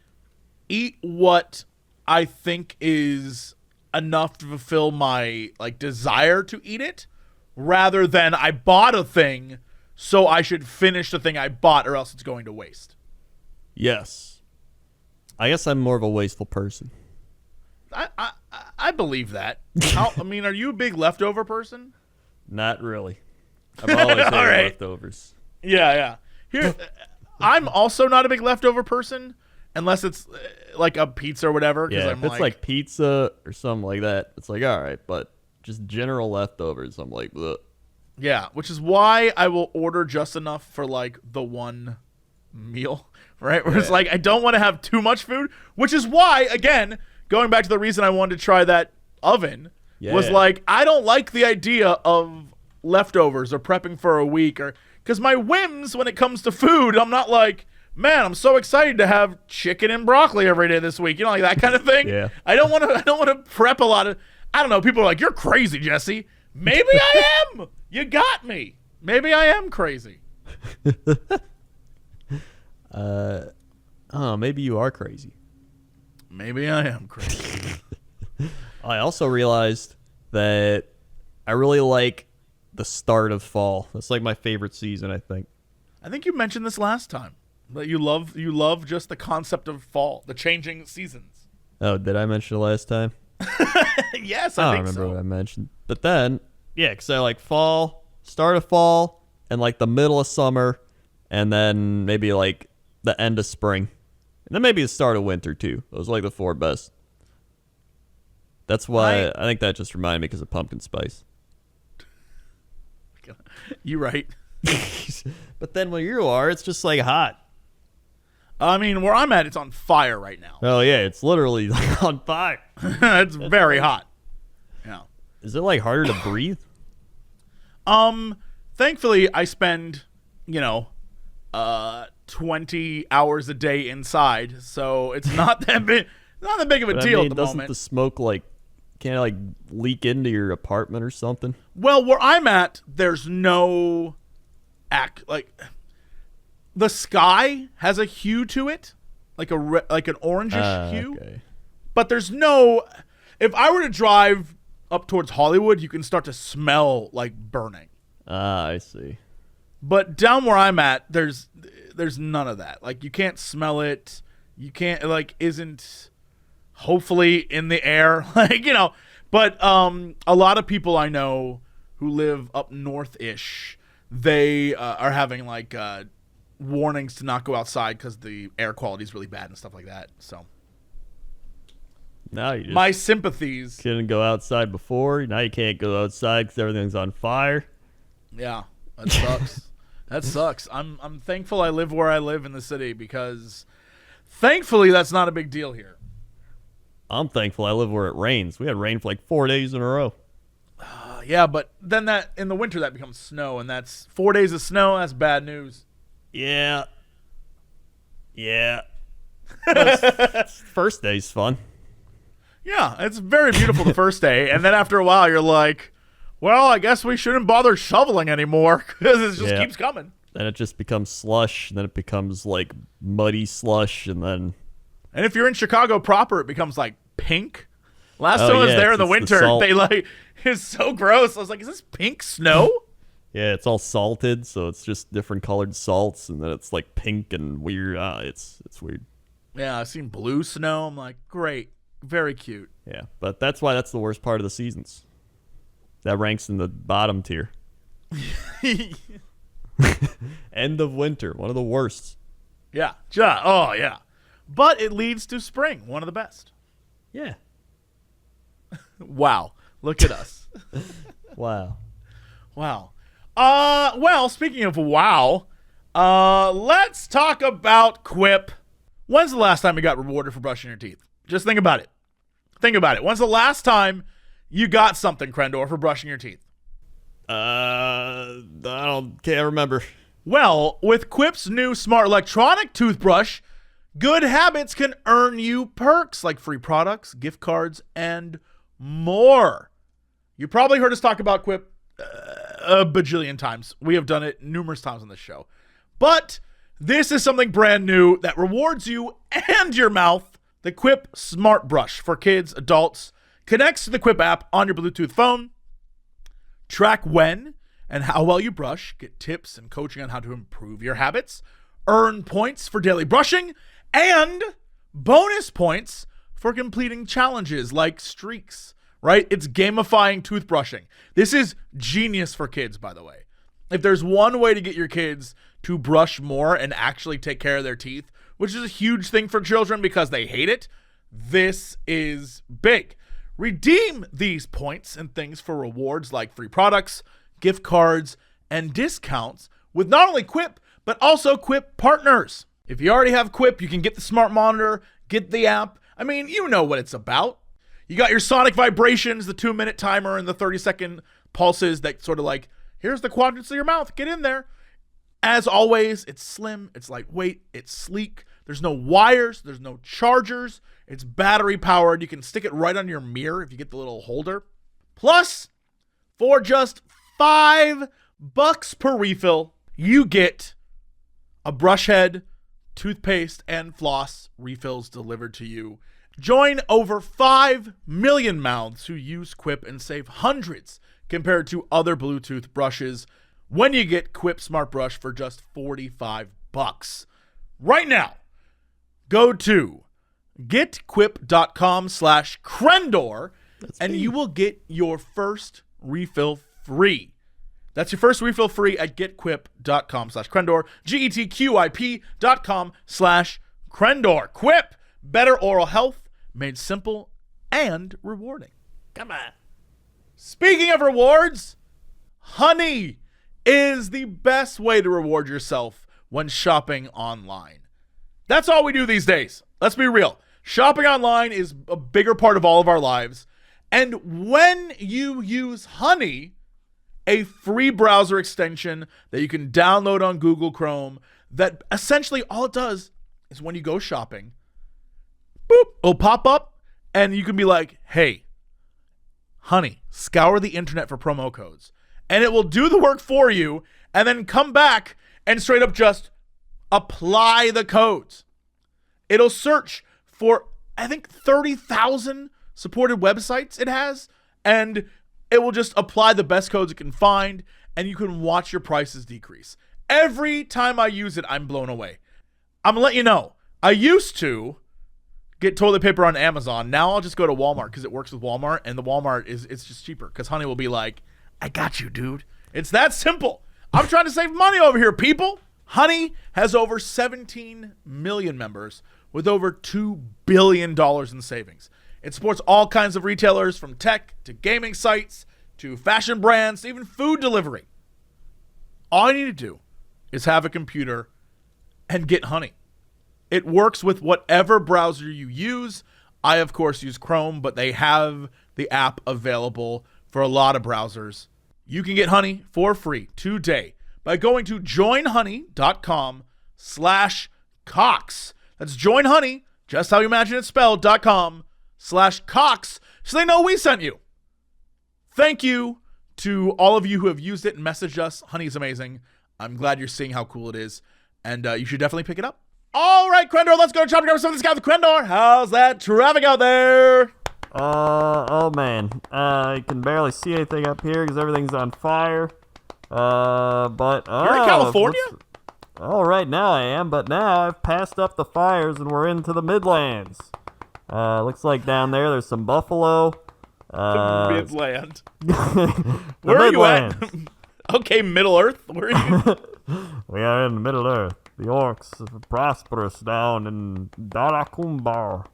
[SPEAKER 1] eat what I think is enough to fulfill my like desire to eat it, rather than I bought a thing, so I should finish the thing I bought, or else it's going to waste.
[SPEAKER 4] Yes, I guess I'm more of a wasteful person.
[SPEAKER 1] I believe that. I mean, are you a big leftover person?
[SPEAKER 4] Not really. I've always had leftovers.
[SPEAKER 1] Yeah. Here, I'm also not a big leftover person unless it's like a pizza or whatever.
[SPEAKER 4] Yeah, if it's like pizza or something like that, it's like, all right. But just general leftovers, I'm like, bleh.
[SPEAKER 1] Yeah, which is why I will order just enough for like the one meal, right? Where it's like I don't want to have too much food, which is why, again, going back to the reason I wanted to try that oven was like I don't like the idea of leftovers or prepping for a week, or because my whims when it comes to food, I'm not like, man, I'm so excited to have chicken and broccoli every day this week, like that kind of thing.
[SPEAKER 4] Yeah.
[SPEAKER 1] I don't want to prep a lot of. I don't know. People are like, you're crazy, Jesse. Maybe I am. You got me. Maybe I am crazy.
[SPEAKER 4] Maybe you are crazy.
[SPEAKER 1] Maybe I am crazy.
[SPEAKER 4] I also realized that I really like the start of fall. That's like my favorite season, I think.
[SPEAKER 1] I think you mentioned this last time. That you love just the concept of fall, the changing seasons.
[SPEAKER 4] Oh, did I mention it last time?
[SPEAKER 1] Yes,
[SPEAKER 4] I
[SPEAKER 1] I
[SPEAKER 4] don't
[SPEAKER 1] think
[SPEAKER 4] remember
[SPEAKER 1] so.
[SPEAKER 4] what I mentioned. But then, yeah, because I like fall, start of fall, and like the middle of summer, and then maybe like the end of spring. And then maybe the start of winter, too. Those are like the four best. That's why I think that just reminded me because of pumpkin spice.
[SPEAKER 1] You're right.
[SPEAKER 4] But then where you are, it's just like hot.
[SPEAKER 1] I mean, where I'm at, it's on fire right now.
[SPEAKER 4] Oh, yeah, it's literally like on fire.
[SPEAKER 1] It's very hot. Yeah.
[SPEAKER 4] Is it like harder to breathe?
[SPEAKER 1] Thankfully, I spend, 20 hours a day inside, so it's not that big. Not that big of a deal at the
[SPEAKER 4] doesn't
[SPEAKER 1] moment.
[SPEAKER 4] the smoke can't it leak into your apartment or something?
[SPEAKER 1] Well, where I'm at, there's no the sky has a hue to it, like an orangish hue.
[SPEAKER 4] Okay.
[SPEAKER 1] But there's no. If I were to drive up towards Hollywood, you can start to smell like burning.
[SPEAKER 4] I see.
[SPEAKER 1] But down where I'm at, there's none of that. Like you can't smell it. You can't isn't hopefully in the air. But a lot of people I know who live up north-ish, they are having warnings to not go outside because the air quality is really bad and stuff like that. So
[SPEAKER 4] now you just
[SPEAKER 1] my sympathies.
[SPEAKER 4] couldn't go outside before. Now you can't go outside because everything's on fire.
[SPEAKER 1] Yeah, that sucks. That sucks. I'm thankful I live where I live in the city because thankfully that's not a big deal here.
[SPEAKER 4] I'm thankful I live where it rains. We had rain for 4 days in a row.
[SPEAKER 1] Yeah, but then that in the winter that becomes snow, and that's 4 days of snow. That's bad news.
[SPEAKER 4] Yeah. First day's fun.
[SPEAKER 1] Yeah, it's very beautiful the first day, and then after a while you're like, well, I guess we shouldn't bother shoveling anymore because it just keeps coming.
[SPEAKER 4] Then it just becomes slush, and then it becomes muddy slush, and then...
[SPEAKER 1] And if you're in Chicago proper, it becomes pink. Last time I was there in the winter, it's so gross. I was like, is this pink snow?
[SPEAKER 4] Yeah, it's all salted, so it's just different colored salts, and then it's pink and weird. It's weird.
[SPEAKER 1] Yeah, I've seen blue snow. I'm like, great. Very cute.
[SPEAKER 4] Yeah, but that's why that's the worst part of the seasons. That ranks in the bottom tier. End of winter, one of the worst.
[SPEAKER 1] Yeah. Oh, yeah. But it leads to spring, one of the best.
[SPEAKER 4] Yeah.
[SPEAKER 1] Wow. Look at us.
[SPEAKER 4] Wow.
[SPEAKER 1] Wow. Well, speaking of wow, let's talk about Quip. When's the last time you got rewarded for brushing your teeth? Just think about it. Think about it. When's the last time you got something, Crendor, for brushing your teeth?
[SPEAKER 4] Can't remember.
[SPEAKER 1] Well, with Quip's new smart electronic toothbrush, good habits can earn you perks like free products, gift cards, and more. You probably heard us talk about Quip a bajillion times. We have done it numerous times on this show. But this is something brand new that rewards you and your mouth. The Quip Smart Brush for kids, adults, connects to the Quip app on your Bluetooth phone. Track when and how well you brush, get tips and coaching on how to improve your habits, earn points for daily brushing, and bonus points for completing challenges like streaks, right? It's gamifying toothbrushing. This is genius for kids, by the way. If there's one way to get your kids to brush more and actually take care of their teeth, which is a huge thing for children because they hate it, this is big. Redeem these points and things for rewards like free products, gift cards, and discounts with not only Quip, but also Quip partners. If you already have Quip, you can get the smart monitor, get the app. I mean, you know what it's about. You got your sonic vibrations, the 2-minute timer, and the 30-second pulses that sort of like, here's the quadrants of your mouth, get in there. As always, it's slim, it's lightweight, it's sleek. There's no wires, there's no chargers. It's battery powered. You can stick it right on your mirror if you get the little holder. Plus, for just $5 per refill, you get a brush head, toothpaste, and floss refills delivered to you. Join over 5 million mouths who use Quip and save hundreds compared to other Bluetooth brushes when you get Quip Smart Brush for just $45. Right now, go to getquip.com/Crendor and you will get your first refill free. That's your first refill free at getquip.com/Crendor, getquip.com/Crendor. Quip, better oral health made simple and rewarding. Come on. Speaking of rewards, honey is the best way to reward yourself when shopping online. That's all we do these days. Let's be real. Shopping online is a bigger part of all of our lives. And when you use Honey, a free browser extension that you can download on Google Chrome, that essentially all it does is when you go shopping, boop, it'll pop up and you can be like, hey, Honey, scour the internet for promo codes. And it will do the work for you and then come back and straight up just apply the codes. It'll search for, I think, 30,000 supported websites it has, and it will just apply the best codes it can find, and you can watch your prices decrease. Every time I use it, I'm blown away. I'm going to let you know, I used to get toilet paper on Amazon. Now I'll just go to Walmart because it works with Walmart, and the Walmart it's just cheaper because Honey will be like, I got you, dude. It's that simple. I'm trying to save money over here, people. Honey has over 17 million members with over $2 billion in savings. It supports all kinds of retailers from tech to gaming sites to fashion brands to even food delivery. All you need to do is have a computer and get Honey. It works with whatever browser you use. I, of course, use Chrome, but they have the app available for a lot of browsers. You can get Honey for free today by going to joinhoney.com/Cox. That's joinhoney, just how you imagine it spelled, .com/Cox, so they know we sent you. Thank you to all of you who have used it and messaged us. Honey is amazing. I'm glad you're seeing how cool it is, and you should definitely pick it up. All right, Crendor, let's go to Chopper some of this guy with Crendor. How's that traffic out there?
[SPEAKER 4] Oh man, I can barely see anything up here because everything's on fire. But
[SPEAKER 1] you're in California?
[SPEAKER 4] Right now I am, but now I've passed up the fires and we're into the Midlands. Looks like down there's some buffalo.
[SPEAKER 1] The Midland. Where are you at? Okay, Middle Earth. Where are you?
[SPEAKER 4] We are in Middle Earth. The orcs are prosperous down in Darakumbar.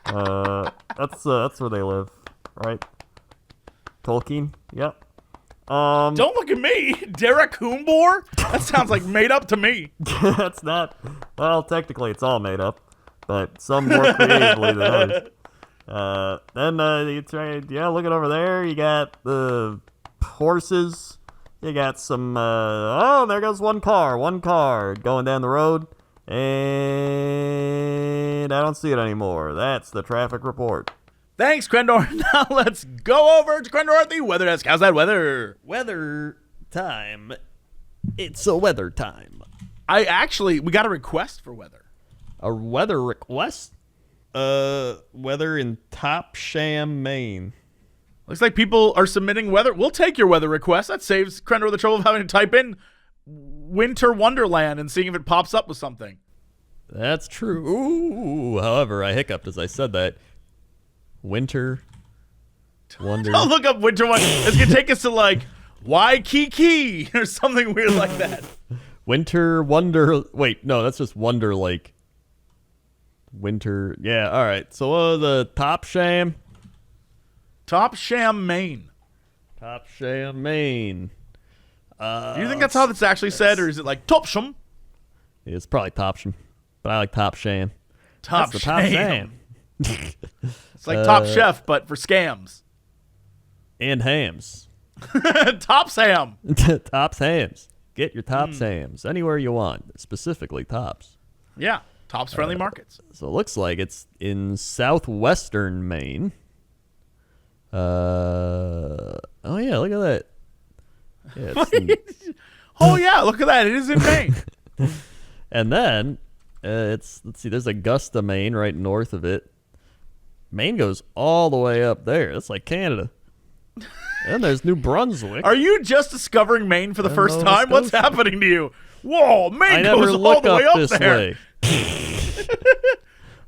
[SPEAKER 4] That's where they live, right? Tolkien? Yep.
[SPEAKER 1] Don't look at me, Derek Coombor. That sounds like made up to me.
[SPEAKER 4] That's not. Well, technically, it's all made up. but some more creatively than others. Then you try, looking over there, you got the horses. You got some, there goes one car going down the road, and I don't see it anymore. That's the traffic report.
[SPEAKER 1] Thanks, Crendor. Now let's go over to Crendor at the weather desk. How's that weather?
[SPEAKER 4] Weather time. It's a weather time.
[SPEAKER 1] We got a request for weather.
[SPEAKER 4] A weather request? Weather in Topsham, Maine.
[SPEAKER 1] Looks like people are submitting weather. We'll take your weather request. That saves Crendor the trouble of having to type in Winter Wonderland and seeing if it pops up with something.
[SPEAKER 4] That's true. Ooh, however, I hiccuped as I said that. Winter Wonder.
[SPEAKER 1] I'll look up Winter Wonderland. It's going to take us to like Waikiki or something weird like that.
[SPEAKER 4] Winter Wonder. Wait, no, that's just Wonder Lake. Winter. Yeah, all right. So the Topsham.
[SPEAKER 1] Topsham, Maine.
[SPEAKER 4] Topsham, Maine.
[SPEAKER 1] Do you think that's how it's actually said, or is it like Topsham?
[SPEAKER 4] Yeah, it's probably Topsham, but I like Topsham.
[SPEAKER 1] Topsham. It's like Top Chef, but for scams.
[SPEAKER 4] And hams.
[SPEAKER 1] Tops ham.
[SPEAKER 4] Tops hams. Get your Tops hams anywhere you want, specifically Tops.
[SPEAKER 1] Yeah, Tops friendly markets.
[SPEAKER 4] So it looks like it's in southwestern Maine. Oh yeah, look at that. Yeah,
[SPEAKER 1] Oh yeah, look at that. It is in Maine.
[SPEAKER 4] And then let's see, there's Augusta, Maine, right north of it. Maine goes all the way up there. That's like Canada. And there's New Brunswick.
[SPEAKER 1] Are you just discovering Maine for the first time? What's happening to you? Whoa, Maine goes all the way up there.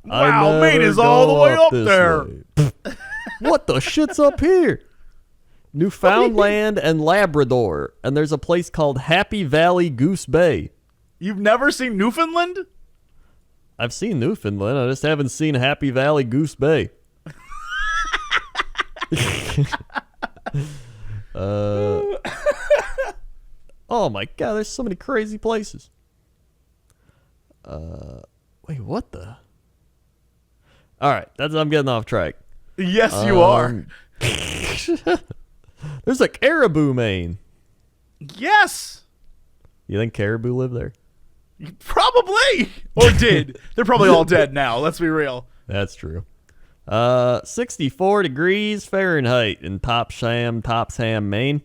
[SPEAKER 1] Wow, Maine is all the way up there.
[SPEAKER 4] What the shit's up here? Newfoundland and Labrador. And there's a place called Happy Valley Goose Bay.
[SPEAKER 1] You've never seen Newfoundland?
[SPEAKER 4] I've seen Newfoundland. I just haven't seen Happy Valley Goose Bay. Oh my god, there's so many crazy places. Wait, what the? All right, I'm getting off track.
[SPEAKER 1] Yes, you are.
[SPEAKER 4] There's Caribou, Maine.
[SPEAKER 1] Yes.
[SPEAKER 4] You think caribou live there?
[SPEAKER 1] Probably. Or did. They're probably all dead now. Let's be real.
[SPEAKER 4] That's true. 64 degrees Fahrenheit in Topsham, Maine.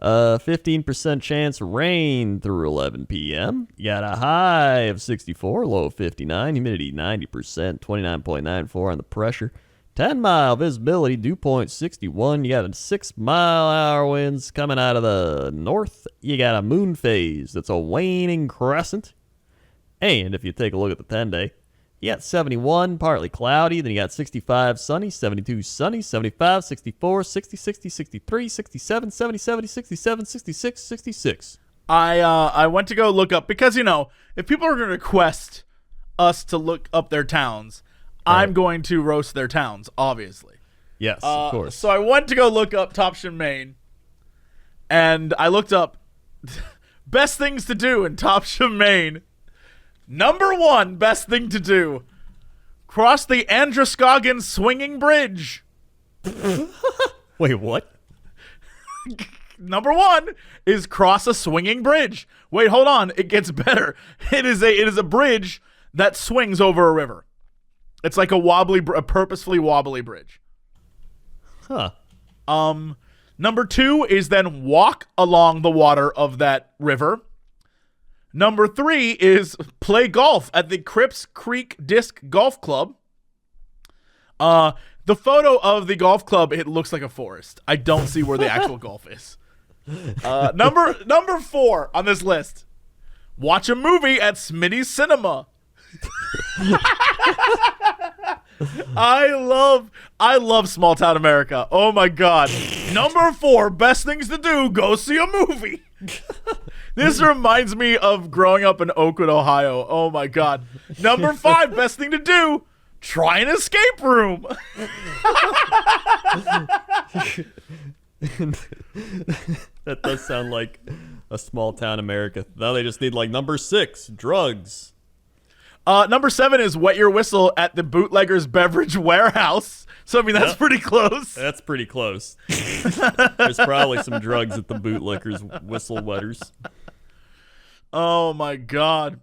[SPEAKER 4] 15% chance of rain through 11 p.m. You got a high of 64, low of 59, humidity 90%, 29.94 on the pressure. 10-mile visibility, dew point 61. You got a 6-mile-an-hour winds coming out of the north. You got a moon phase that's a waning crescent. And if you take a look at the 10-day, you got 71, partly cloudy. Then you got 65, sunny, 72, sunny, 75, 64, 60, 60, 63, 67, 70, 70, 67, 66, 66.
[SPEAKER 1] I went to go look up because, if people are going to request us to look up their towns, right, I'm going to roast their towns, obviously.
[SPEAKER 4] Yes, of course.
[SPEAKER 1] So I went to go look up Topsham, Maine, and I looked up best things to do in Topsham, Maine. Number 1 best thing to do: cross the Androscoggin swinging bridge.
[SPEAKER 4] Wait, what?
[SPEAKER 1] Number 1 is cross a swinging bridge. Wait, hold on. It gets better. It is a bridge that swings over a river. It's like a purposefully wobbly bridge.
[SPEAKER 4] Huh.
[SPEAKER 1] Number 2 is then walk along the water of that river. Number 3 is play golf at the Cripps Creek Disc Golf Club. The photo of the golf club, it looks like a forest. I don't see where the actual golf is. Number 4 on this list: watch a movie at Smitty's Cinema. I love small town America. Oh my god. Number 4 best things to do: go see a movie. This reminds me of growing up in Oakwood, Ohio. Oh my god. Number 5 best thing to do: try an escape room.
[SPEAKER 4] That does sound like a small town America. Now they just need number 6, drugs.
[SPEAKER 1] Number 7 is wet your whistle at the bootlegger's beverage warehouse. So, I mean, that's pretty close.
[SPEAKER 4] That's pretty close. There's probably some drugs at the bootlegger's whistle wetters.
[SPEAKER 1] Oh, my God.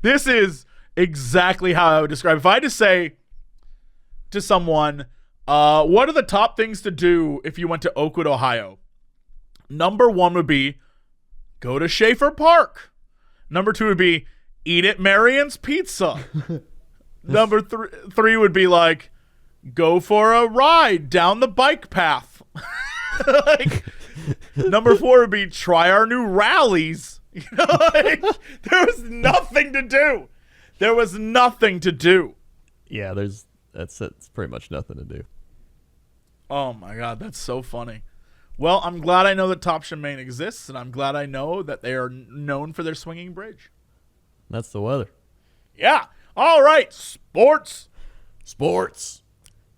[SPEAKER 1] This is exactly how I would describe it. If I had to say to someone, what are the top things to do if you went to Oakwood, Ohio? Number 1 would be go to Schaefer Park. Number 2 would be eat at Marion's Pizza. Number 3 would be like go for a ride down the bike path. Number 4 would be try our new rallies. There was nothing to do. There was nothing to do.
[SPEAKER 4] Yeah, that's pretty much nothing to do.
[SPEAKER 1] Oh my God, that's so funny. Well, I'm glad I know that Topsham Maine exists, and I'm glad I know that they are known for their swinging bridge.
[SPEAKER 4] That's the weather.
[SPEAKER 1] Yeah. All right, sports.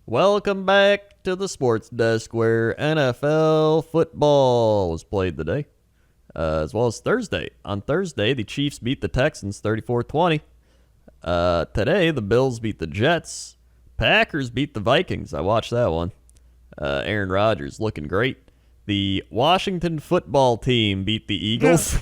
[SPEAKER 4] Welcome back to the sports desk where NFL football was played today, as well as Thursday. On Thursday, the Chiefs beat the Texans 34-20. Today, the Bills beat the Jets. Packers beat the Vikings. I watched that one. Aaron Rodgers looking great. The Washington football team beat the Eagles.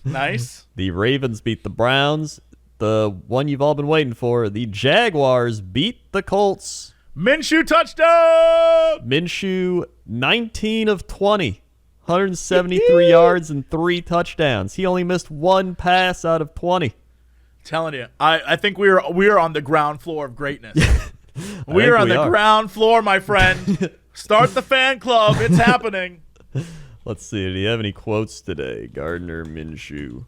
[SPEAKER 1] Nice.
[SPEAKER 4] The Ravens beat the Browns. The one you've all been waiting for, the Jaguars beat the Colts.
[SPEAKER 1] Minshew touchdown!
[SPEAKER 4] Minshew, 19 of 20. 173 yards and 3 touchdowns. He only missed 1 pass out of 20.
[SPEAKER 1] Telling you, I think we are on the ground floor of greatness. We are on the ground floor, my friend. Start the fan club. It's happening.
[SPEAKER 4] Let's see. Do you have any quotes today, Gardner Minshew?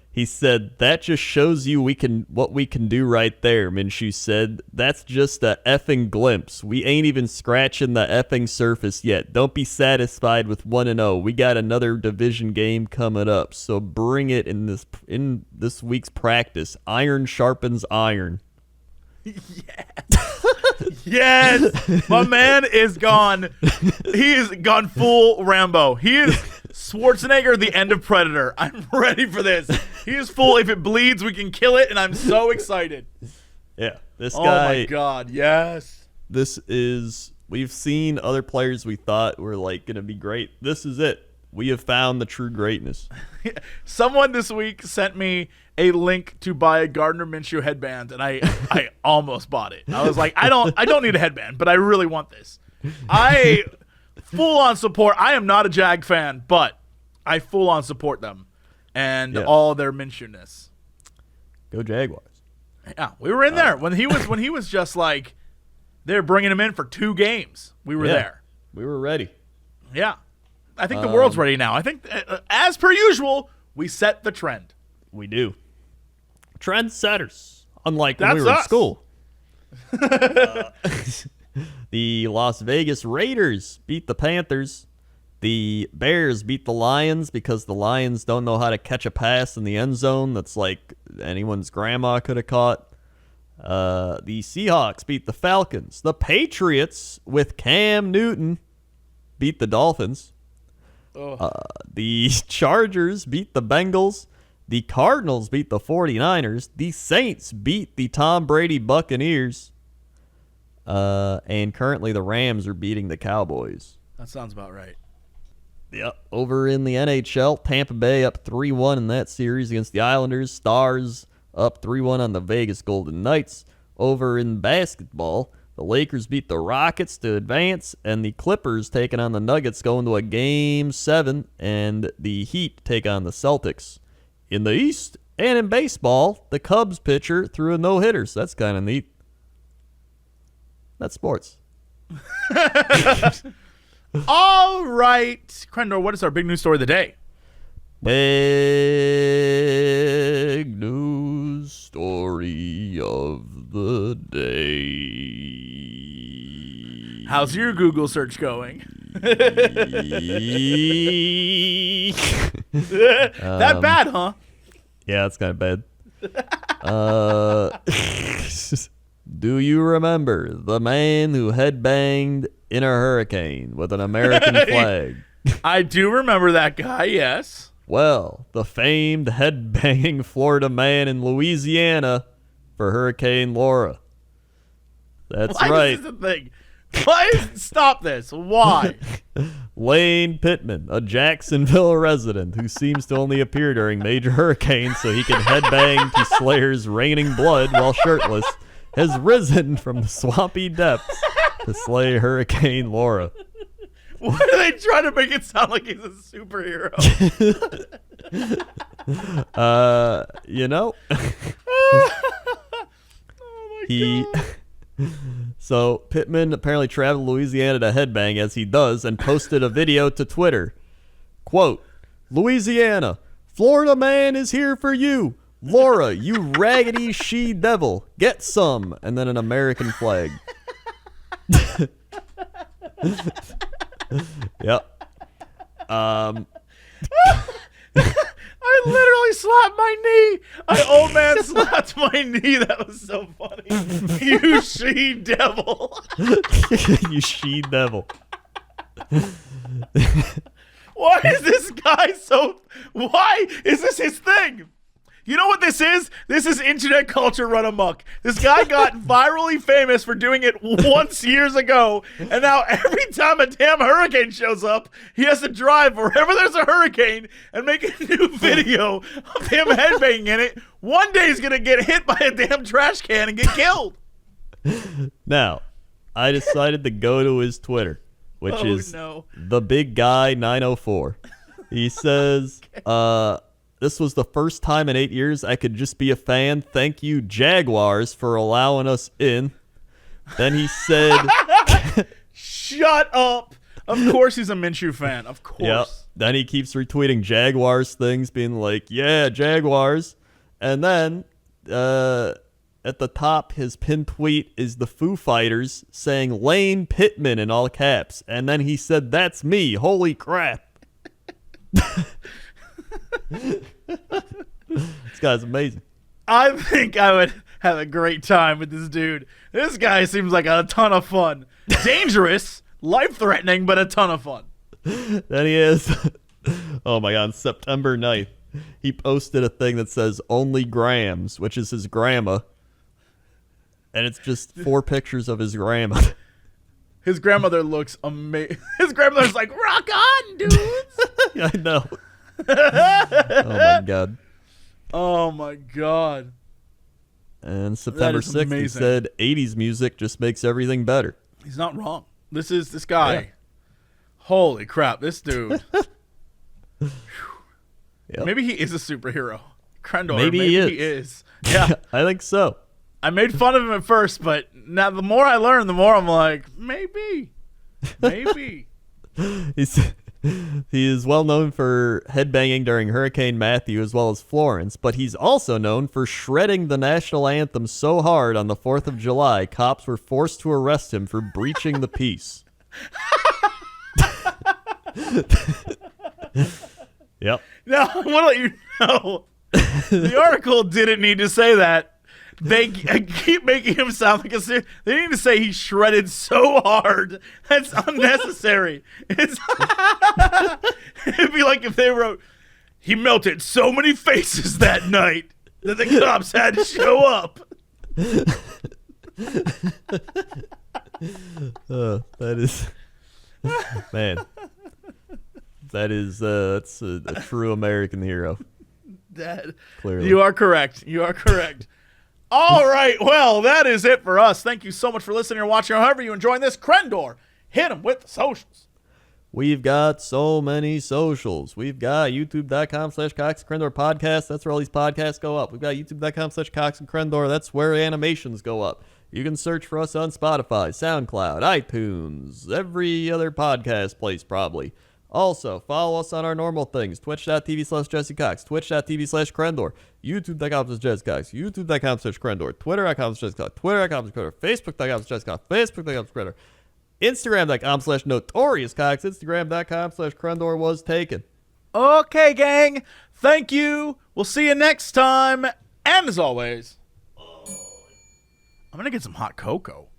[SPEAKER 4] He said, that just shows you what we can do right there, Minshew said. That's just a effing glimpse. We ain't even scratching the effing surface yet. Don't be satisfied with 1-0. We got another division game coming up, so bring it in this week's practice. Iron sharpens iron.
[SPEAKER 1] Yes. My man is gone. He is gone full Rambo. He is Schwarzenegger, the end of Predator. I'm ready for this. He is full. If it bleeds, we can kill it, and I'm so excited.
[SPEAKER 4] Yeah, this
[SPEAKER 1] guy.
[SPEAKER 4] Oh
[SPEAKER 1] my God, yes.
[SPEAKER 4] We've seen other players we thought were like going to be great. This is it. We have found the true greatness.
[SPEAKER 1] Someone this week sent me a link to buy a Gardner Minshew headband, and I almost bought it. I was like, I don't need a headband, but I really want this. I full on support. I am not a Jag fan, but I full on support them and all their Minshewness.
[SPEAKER 4] Go Jaguars.
[SPEAKER 1] Yeah, we were in there when he was just like they're bringing him in for 2 games. We were there.
[SPEAKER 4] We were ready.
[SPEAKER 1] Yeah. I think the world's ready now. I think, as per usual, we set the trend.
[SPEAKER 4] We do. Trendsetters, unlike when we were in school. The Las Vegas Raiders beat the Panthers. The Bears beat the Lions because the Lions don't know how to catch a pass in the end zone that's like anyone's grandma could have caught. The Seahawks beat the Falcons. The Patriots, with Cam Newton, beat the Dolphins. The Chargers beat the Bengals. The Cardinals beat the 49ers. The Saints beat the Tom Brady Buccaneers. And currently the Rams are beating the Cowboys.
[SPEAKER 1] That sounds about right.
[SPEAKER 4] Yep. Over in the NHL, Tampa Bay up 3-1 in that series against the Islanders. Stars up 3-1 on the Vegas Golden Knights. Over in basketball, the Lakers beat the Rockets to advance, and the Clippers taking on the Nuggets going to a Game 7, and the Heat take on the Celtics. In the East and in baseball, the Cubs pitcher threw a no-hitter, so that's kind of neat. That's sports.
[SPEAKER 1] All right. Crendor, what is our big news story of the day?
[SPEAKER 4] Big news story of the day.
[SPEAKER 1] How's your Google search going? That bad, huh?
[SPEAKER 4] Yeah, it's kind of bad. Do you remember the man who headbanged in a hurricane with an American flag?
[SPEAKER 1] I do remember that guy, yes.
[SPEAKER 4] Well, the famed headbanging Florida man in Louisiana for Hurricane Laura. That's right.
[SPEAKER 1] This is the thing. Why? Stop this. Why?
[SPEAKER 4] Lane Pittman, a Jacksonville resident who seems to only appear during major hurricanes so he can headbang to Slayer's Raining Blood while shirtless, has risen from the swampy depths to slay Hurricane Laura.
[SPEAKER 1] Why are they trying to make it sound like he's a superhero?
[SPEAKER 4] You know,
[SPEAKER 1] Oh my God.
[SPEAKER 4] So Pittman apparently traveled to Louisiana to headbang as he does and posted a video to Twitter. Quote, Louisiana, Florida man is here for you. Laura, you raggedy she-devil. Get some. And then an American flag. Yep.
[SPEAKER 1] I literally slapped my knee. Old man slapped my knee. That was so funny. You she-devil.
[SPEAKER 4] You she-devil.
[SPEAKER 1] Why is this guy so... Why is this his thing? You know what this is? This is internet culture run amok. This guy got virally famous for doing it once years ago, and now every time a damn hurricane shows up, he has to drive wherever there's a hurricane and make a new video of him headbanging in it. One day he's going to get hit by a damn trash can and get killed.
[SPEAKER 4] Now, I decided to go to his Twitter, which is the big guy 904. He says, this was the first time in 8 years I could just be a fan. Thank you, Jaguars, for allowing us in. Then he said...
[SPEAKER 1] Shut up. Of course he's a Minshew fan. Of course.
[SPEAKER 4] Yep. Then he keeps retweeting Jaguars things, being like, yeah, Jaguars. And then at the top, his pinned tweet is the Foo Fighters saying Lane Pittman in all caps. And then he said, that's me. Holy crap. This guy's amazing.
[SPEAKER 1] I think I would have a great time with this dude. This guy seems like a ton of fun. Dangerous, life-threatening, but a ton of fun.
[SPEAKER 4] Then he is, oh my God, on September 9th, he posted a thing that says only Grams, which is his grandma. And it's just 4 pictures of his grandma.
[SPEAKER 1] His grandmother looks amazing. His grandmother's like, rock on, dudes.
[SPEAKER 4] Yeah, I know. Oh my God.
[SPEAKER 1] Oh my God.
[SPEAKER 4] And September 6th, he said 80s music just makes everything better.
[SPEAKER 1] He's not wrong. This guy.
[SPEAKER 4] Yeah.
[SPEAKER 1] Holy crap, this dude.
[SPEAKER 4] Yep.
[SPEAKER 1] Maybe he is a superhero. Crendor,
[SPEAKER 4] maybe he is.
[SPEAKER 1] Yeah.
[SPEAKER 4] I think so.
[SPEAKER 1] I made fun of him at first, but now the more I learn, the more I'm like, maybe.
[SPEAKER 4] He is well known for headbanging during Hurricane Matthew as well as Florence, but he's also known for shredding the national anthem so hard on the 4th of July, cops were forced to arrest him for breaching the peace. Yep.
[SPEAKER 1] Now, I want to let you know, the article didn't need to say that. They keep making him sound like a serious. They need to say he shredded so hard. That's unnecessary. It'd be like if they wrote, he melted so many faces that night that the cops had to show up.
[SPEAKER 4] That is, man. That's a true American hero.
[SPEAKER 1] Dad,
[SPEAKER 4] Clearly.
[SPEAKER 1] You are correct. All right, well, that is it for us. Thank you so much for listening or watching. However you're enjoying this, Crendor, hit him with the socials.
[SPEAKER 4] We've got so many socials. We've got youtube.com/Cox Crendor podcast. That's where all these podcasts go up. We've got youtube.com/Cox and Crendor. That's where animations go up. You can search for us on Spotify, SoundCloud, iTunes, every other podcast place probably. Also, follow us on our normal things. Twitch.tv/JesseCox, Twitch.tv/Crendor, YouTube.com/JesseCox, YouTube.com/Crendor, Twitter.com/JesseCox, Twitter.com/Crendor, Facebook.com/JesseCox, Facebook.com/Crendor, Instagram.com/NotoriousCox, Instagram.com/Crendor was taken.
[SPEAKER 1] Okay, gang. Thank you. We'll see you next time. And as always, I'm going to get some hot cocoa.